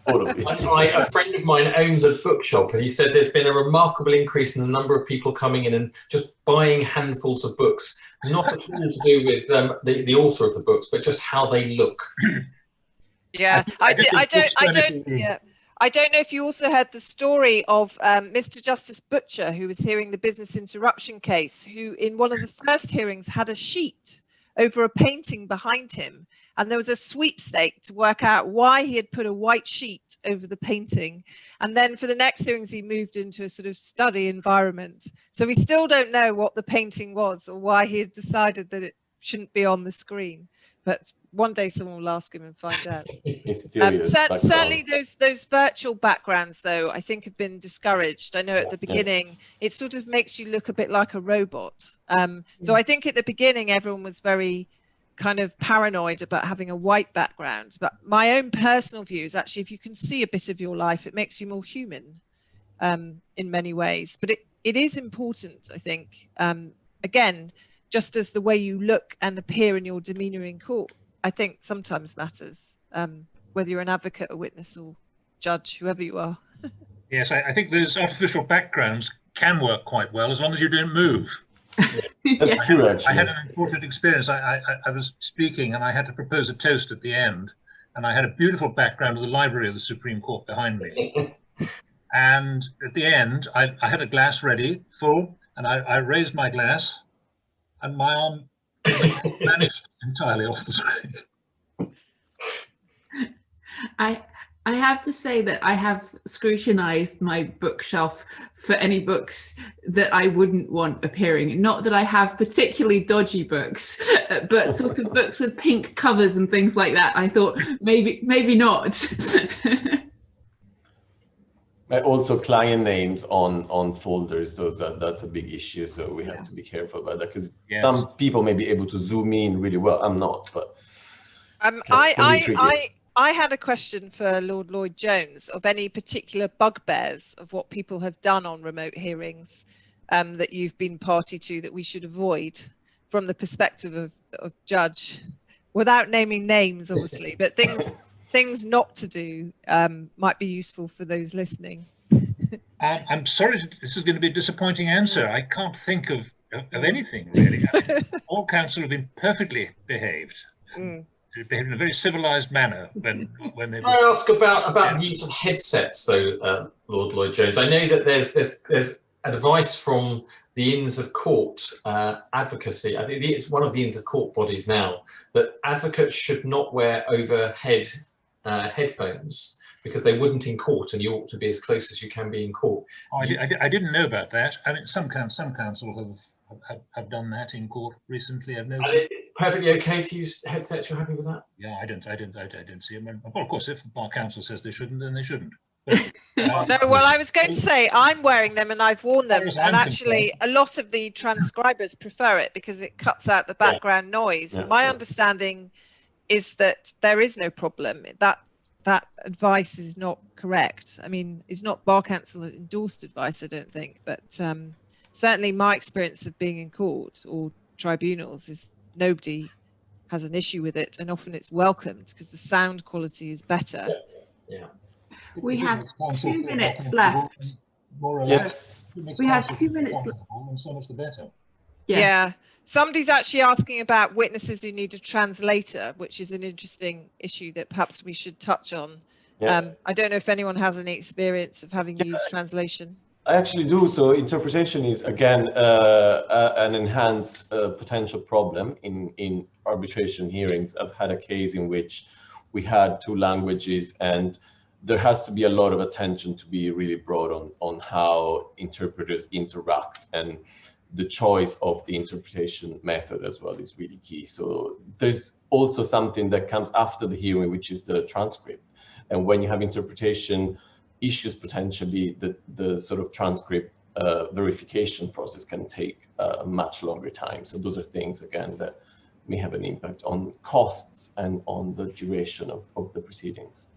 A friend of mine owns a bookshop, and he said there's been a remarkable increase in the number of people coming in and just buying handfuls of books, not at all to do with the author of the books, but just how they look. Yeah, I don't know if you also heard the story of Mr. Justice Butcher, who was hearing the business interruption case, who in one of the first hearings had a sheet over a painting behind him. And there was a sweepstake to work out why he had put a white sheet over the painting. And then for the next hearings, he moved into a sort of study environment. So we still don't know what the painting was or why he had decided that it shouldn't be on the screen. But one day someone will ask him and find out. Certainly those virtual backgrounds, though, I think have been discouraged. I know at the beginning, it sort of makes you look a bit like a robot. So I think at the beginning, everyone was very kind of paranoid about having a white background. But my own personal view is actually, if you can see a bit of your life, it makes you more human in many ways. But it is important, I think, again, just as the way you look and appear in your demeanor in court I think sometimes matters, whether you're an advocate, a witness, or judge, whoever you are. Yes, I think those artificial backgrounds can work quite well as long as you don't move. That's true, actually. I had an unfortunate experience. I was speaking and I had to propose a toast at the end, and I had a beautiful background of the library of the Supreme Court behind me. And at the end, I had a glass ready, full, and I raised my glass, and my arm vanished entirely off the screen. I have to say that I have scrutinized my bookshelf for any books that I wouldn't want appearing. Not that I have particularly dodgy books, but sort of books with pink covers and things like that. I thought maybe not. Also, client names on folders, that's a big issue. So we have to be careful about that, because some people may be able to zoom in really well. I'm not, but I had a question for Lord Lloyd-Jones of any particular bugbears of what people have done on remote hearings that you've been party to that we should avoid from the perspective of judge, without naming names, obviously, but things not to do might be useful for those listening. I'm sorry, this is going to be a disappointing answer. I can't think of anything really. All counsel have been perfectly behaved. Behaved in a very civilized manner when they. Can I ask about the use of headsets, though, Lord Lloyd-Jones? I know that there's advice from the Inns of Court advocacy. I think it's one of the Inns of Court bodies now that advocates should not wear overhead headphones because they wouldn't in court, and you ought to be as close as you can be in court. Oh, I didn't know about that. I mean, some counsel have done that in court recently. I've noticed. Is it perfectly okay to use headsets? You're happy with that? Yeah, I don't see them. Well, of course, if the bar counsel says they shouldn't, then they shouldn't. No, well, I was going to say I'm wearing them and I've worn them, and actually a lot of the transcribers prefer it because it cuts out the background noise. My understanding is that there is no problem. That advice is not correct. I mean, it's not bar counsel endorsed advice, I don't think, but certainly my experience of being in court or tribunals is nobody has an issue with it, and often it's welcomed because the sound quality is better. Yeah. We have 2 minutes left. Yes. We have 2 minutes left. And so much the better. Yeah. Somebody's actually asking about witnesses who need a translator, which is an interesting issue that perhaps we should touch on. I don't know if anyone has any experience of having used translation. I actually do. So interpretation is, again, an enhanced potential problem in arbitration hearings. I've had a case in which we had 2 languages, and there has to be a lot of attention to be really brought on how interpreters interact, and the choice of the interpretation method as well is really key. So there's also something that comes after the hearing, which is the transcript. And when you have interpretation issues, potentially the sort of transcript verification process can take a much longer time. So those are things, again, that may have an impact on costs and on the duration of the proceedings.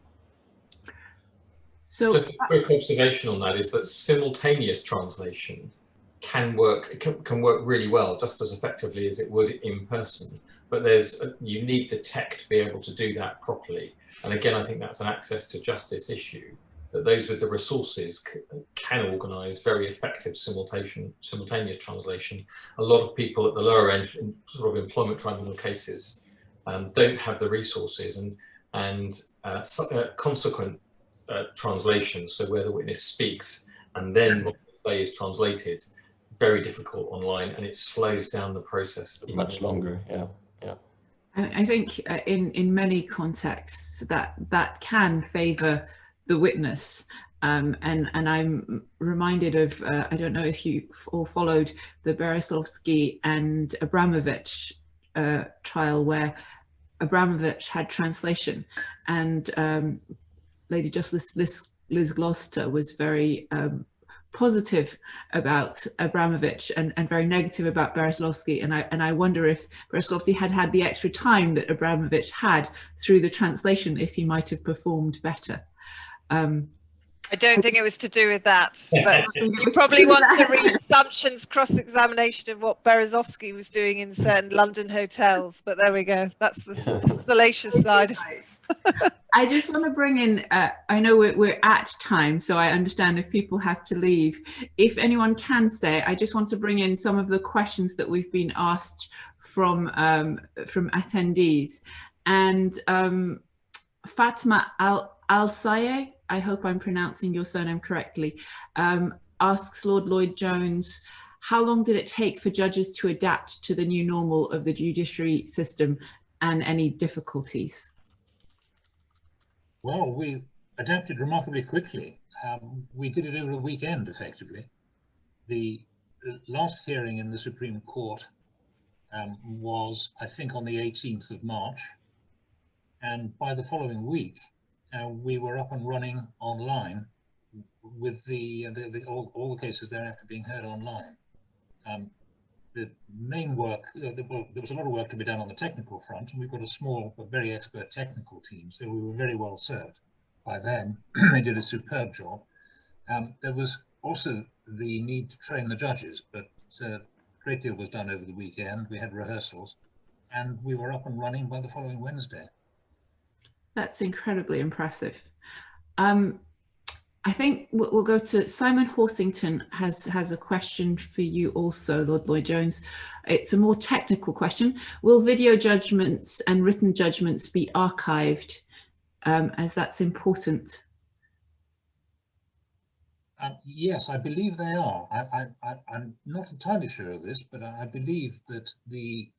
So just a quick observation on that is that simultaneous translation can work really well, just as effectively as it would in person. But you need the tech to be able to do that properly. And again, I think that's an access to justice issue, that those with the resources can organise very effective simultaneous translation. A lot of people at the lower end, in sort of employment tribunal cases, don't have the resources, and consequent translation, so where the witness speaks and then what they say is translated, very difficult online, and it slows down the process much longer. I think in many contexts that can favour the witness, and I'm reminded of I don't know if you all followed the Berezovsky and Abramovich trial, where Abramovich had translation, and Lady Justice Liz Gloucester was very positive about Abramovich and very negative about Berezovsky, and I wonder if Berezovsky had the extra time that Abramovich had through the translation, if he might have performed better. I don't think it was to do with that, but you probably want to read Sumption's cross-examination of what Berezovsky was doing in certain London hotels. But there we go. That's the salacious side. I just want to bring in, I know we're at time, so I understand if people have to leave. If anyone can stay, I just want to bring in some of the questions that we've been asked from attendees. And Fatma Al-Saye, I hope I'm pronouncing your surname correctly, asks Lord Lloyd-Jones, how long did it take for judges to adapt to the new normal of the judiciary system, and any difficulties? Well, we adapted remarkably quickly. We did it over the weekend, effectively. The last hearing in the Supreme Court was, I think, on the 18th of March. And by the following week, we were up and running online with all the cases thereafter being heard online. The main work, there was a lot of work to be done on the technical front, and we've got a small but very expert technical team, so we were very well served by them. They did a superb job. There was also the need to train the judges, but a great deal was done over the weekend. We had rehearsals, and we were up and running by the following Wednesday. That's incredibly impressive. I think we'll go to Simon Horsington has a question for you also, Lord Lloyd-Jones. It's a more technical question. Will video judgments and written judgments be archived, as that's important? Yes, I believe they are. I'm not entirely sure of this, but I believe that the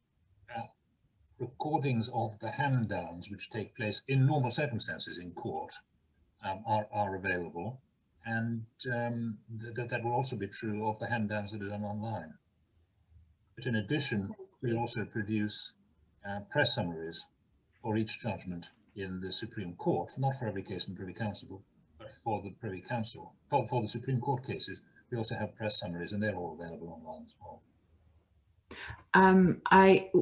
recordings of the hand-downs which take place in normal circumstances in court are available, and that will also be true of the hand-downs that are done online. But in addition, we also produce press summaries for each judgment in the Supreme Court, not for every case in Privy Council, but for the Privy Council. For the Supreme Court cases, we also have press summaries, and they're all available online as well.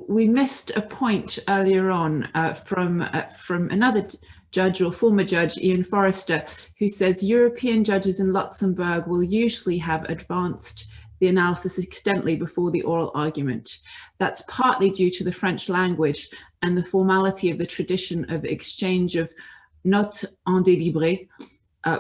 We missed a point earlier on from another judge or former judge, Ian Forrester, who says European judges in Luxembourg will usually have advanced the analysis extensively before the oral argument. That's partly due to the French language and the formality of the tradition of exchange of notes en délibéré,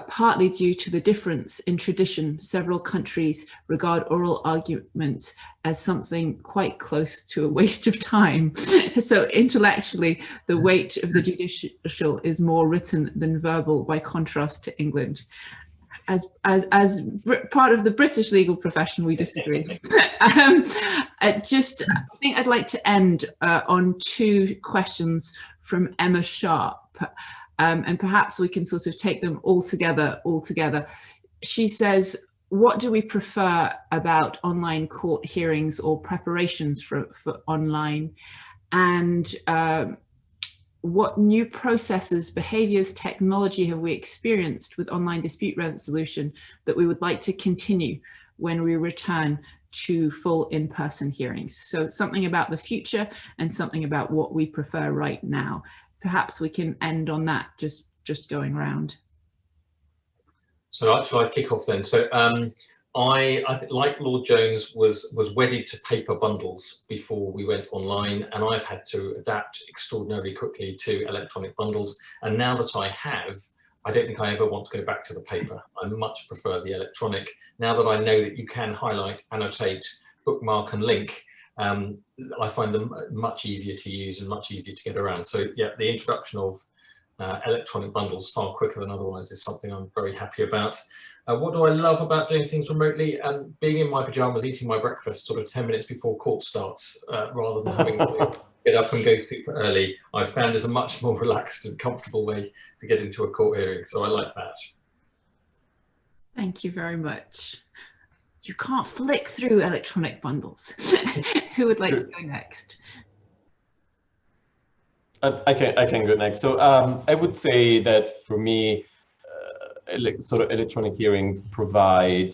partly due to the difference in tradition. Several countries regard oral arguments as something quite close to a waste of time. So intellectually, the weight of the judicial is more written than verbal, by contrast to England. As part of the British legal profession, we disagree. I think I'd like to end on two questions from Emma Sharp. And perhaps we can sort of take them all together. She says, what do we prefer about online court hearings or preparations for online? And what new processes, behaviors, technology have we experienced with online dispute resolution that we would like to continue when we return to full in-person hearings? So something about the future and something about what we prefer right now. Perhaps we can end on that, just going round. So shall I kick off then? So I think, like Lord Jones, was wedded to paper bundles before we went online, and I've had to adapt extraordinarily quickly to electronic bundles. And now that I have, I don't think I ever want to go back to the paper. I much prefer the electronic. Now that I know that you can highlight, annotate, bookmark and link, I find them much easier to use and much easier to get around. So yeah, the introduction of electronic bundles far quicker than otherwise is something I'm very happy about. What do I love about doing things remotely? Being in my pajamas, eating my breakfast sort of 10 minutes before court starts, rather than having to get up and go super early, I've found is a much more relaxed and comfortable way to get into a court hearing. So I like that. Thank you very much. You can't flick through electronic bundles. Who would like to go next? I can go next. So I would say that for me, sort of electronic hearings provide,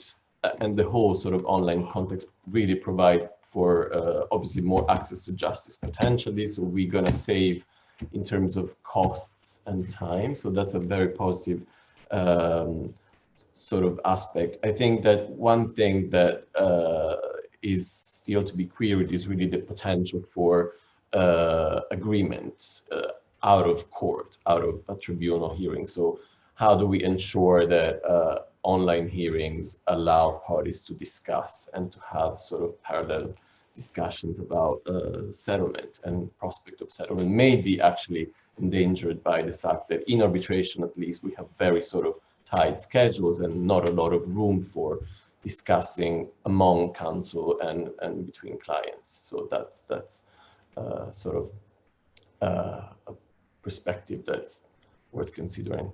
and the whole sort of online context really provide for obviously more access to justice potentially. So we're gonna save in terms of costs and time. So that's a very positive sort of aspect, I think that one thing that is still to be queried is really the potential for agreement out of court, out of a tribunal hearing. So how do we ensure that online hearings allow parties to discuss and to have sort of parallel discussions about settlement and prospect of settlement, may be actually endangered by the fact that in arbitration, at least, we have very sort of tight schedules and not a lot of room for discussing among counsel and between clients. So that's sort of a perspective that's worth considering.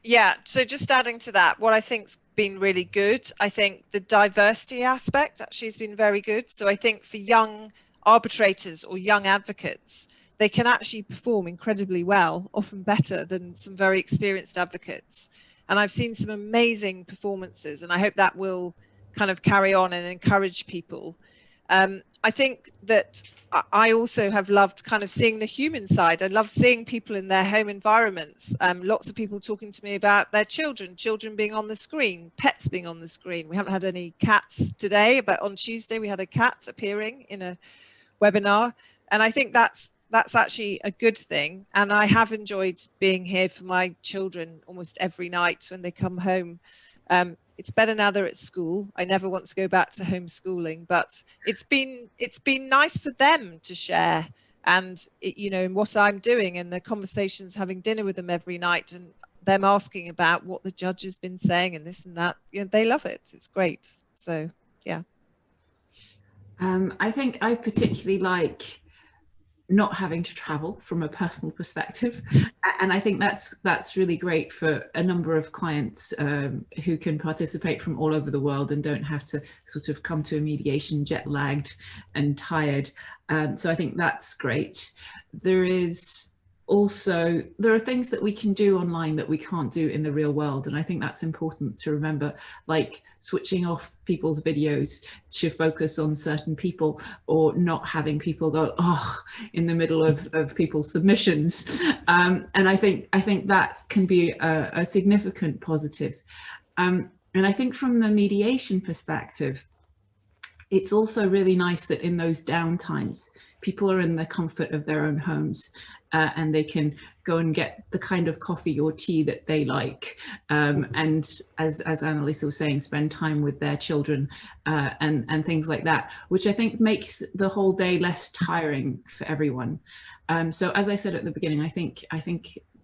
Yeah, so just adding to that, what I think's been really good, I think the diversity aspect actually has been very good. So I think for young arbitrators or young advocates, they can actually perform incredibly well, often better than some very experienced advocates. And I've seen some amazing performances, and I hope that will kind of carry on and encourage people. I think that I also have loved kind of seeing the human side. I love seeing people in their home environments. Lots of people talking to me about their children being on the screen, pets being on the screen. We haven't had any cats today, but on Tuesday we had a cat appearing in a webinar. And I think that's actually a good thing. And I have enjoyed being here for my children almost every night when they come home. It's better now they're at school. I never want to go back to homeschooling, but it's been nice for them to share and you know, what I'm doing, and the conversations, having dinner with them every night and them asking about what the judge has been saying and this and that. You know, they love it. It's great. So yeah. I think I particularly like not having to travel from a personal perspective, and I think that's really great for a number of clients who can participate from all over the world and don't have to sort of come to a mediation jet lagged and tired. So I think that's great. There are things that we can do online that we can't do in the real world, and I think that's important to remember, like switching off people's videos to focus on certain people, or not having people go in the middle of people's submissions, and I think that can be a significant positive. And I think from the mediation perspective, it's also really nice that in those downtimes, people are in the comfort of their own homes, and they can go and get the kind of coffee or tea that they like, and as Anneliese was saying, spend time with their children and things like that, which I think makes the whole day less tiring for everyone. So as I said at the beginning, I think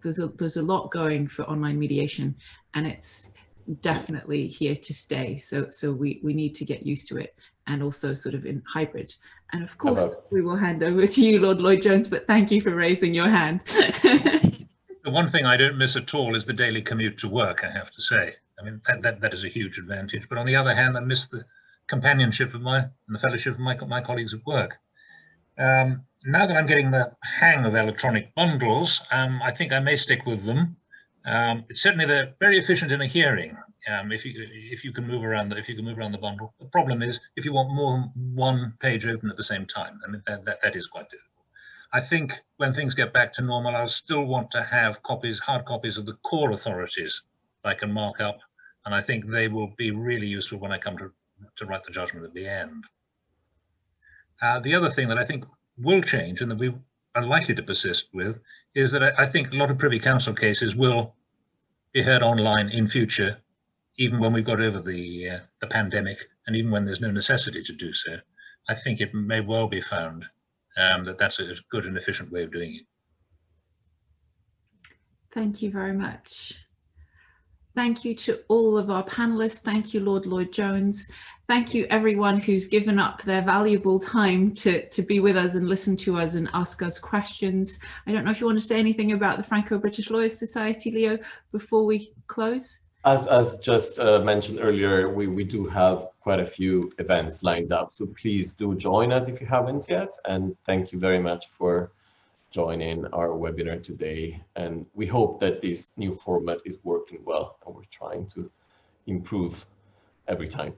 there's a lot going for online mediation, and it's definitely here to stay. So we need to get used to it, and also sort of in hybrid. And of course, we will hand over to you, Lord Lloyd-Jones, but thank you for raising your hand. The one thing I don't miss at all is the daily commute to work, I have to say. I mean, that is a huge advantage. But on the other hand, I miss the companionship of and the fellowship of my colleagues at work. Now that I'm getting the hang of electronic bundles, I think I may stick with them. It's certainly they're very efficient in a hearing. If you can move around the bundle. The problem is if you want more than one page open at the same time. I mean, that is quite difficult. I think when things get back to normal, I'll still want to have hard copies of the core authorities I can mark up, and I think they will be really useful when I come to write the judgment at the end. The other thing that I think will change, and that we are likely to persist with, is that I think a lot of Privy Council cases will be heard online in future, even when we've got over the pandemic, and even when there's no necessity to do so. I think it may well be found that that's a good and efficient way of doing it. Thank you very much. Thank you to all of our panelists. Thank you, Lord Lloyd-Jones. Thank you, everyone who's given up their valuable time to be with us and listen to us and ask us questions. I don't know if you want to say anything about the Franco-British Lawyers Society, Leo, before we close? As just mentioned earlier, we do have quite a few events lined up, so please do join us if you haven't yet. And thank you very much for joining our webinar today. And we hope that this new format is working well, and we're trying to improve every time.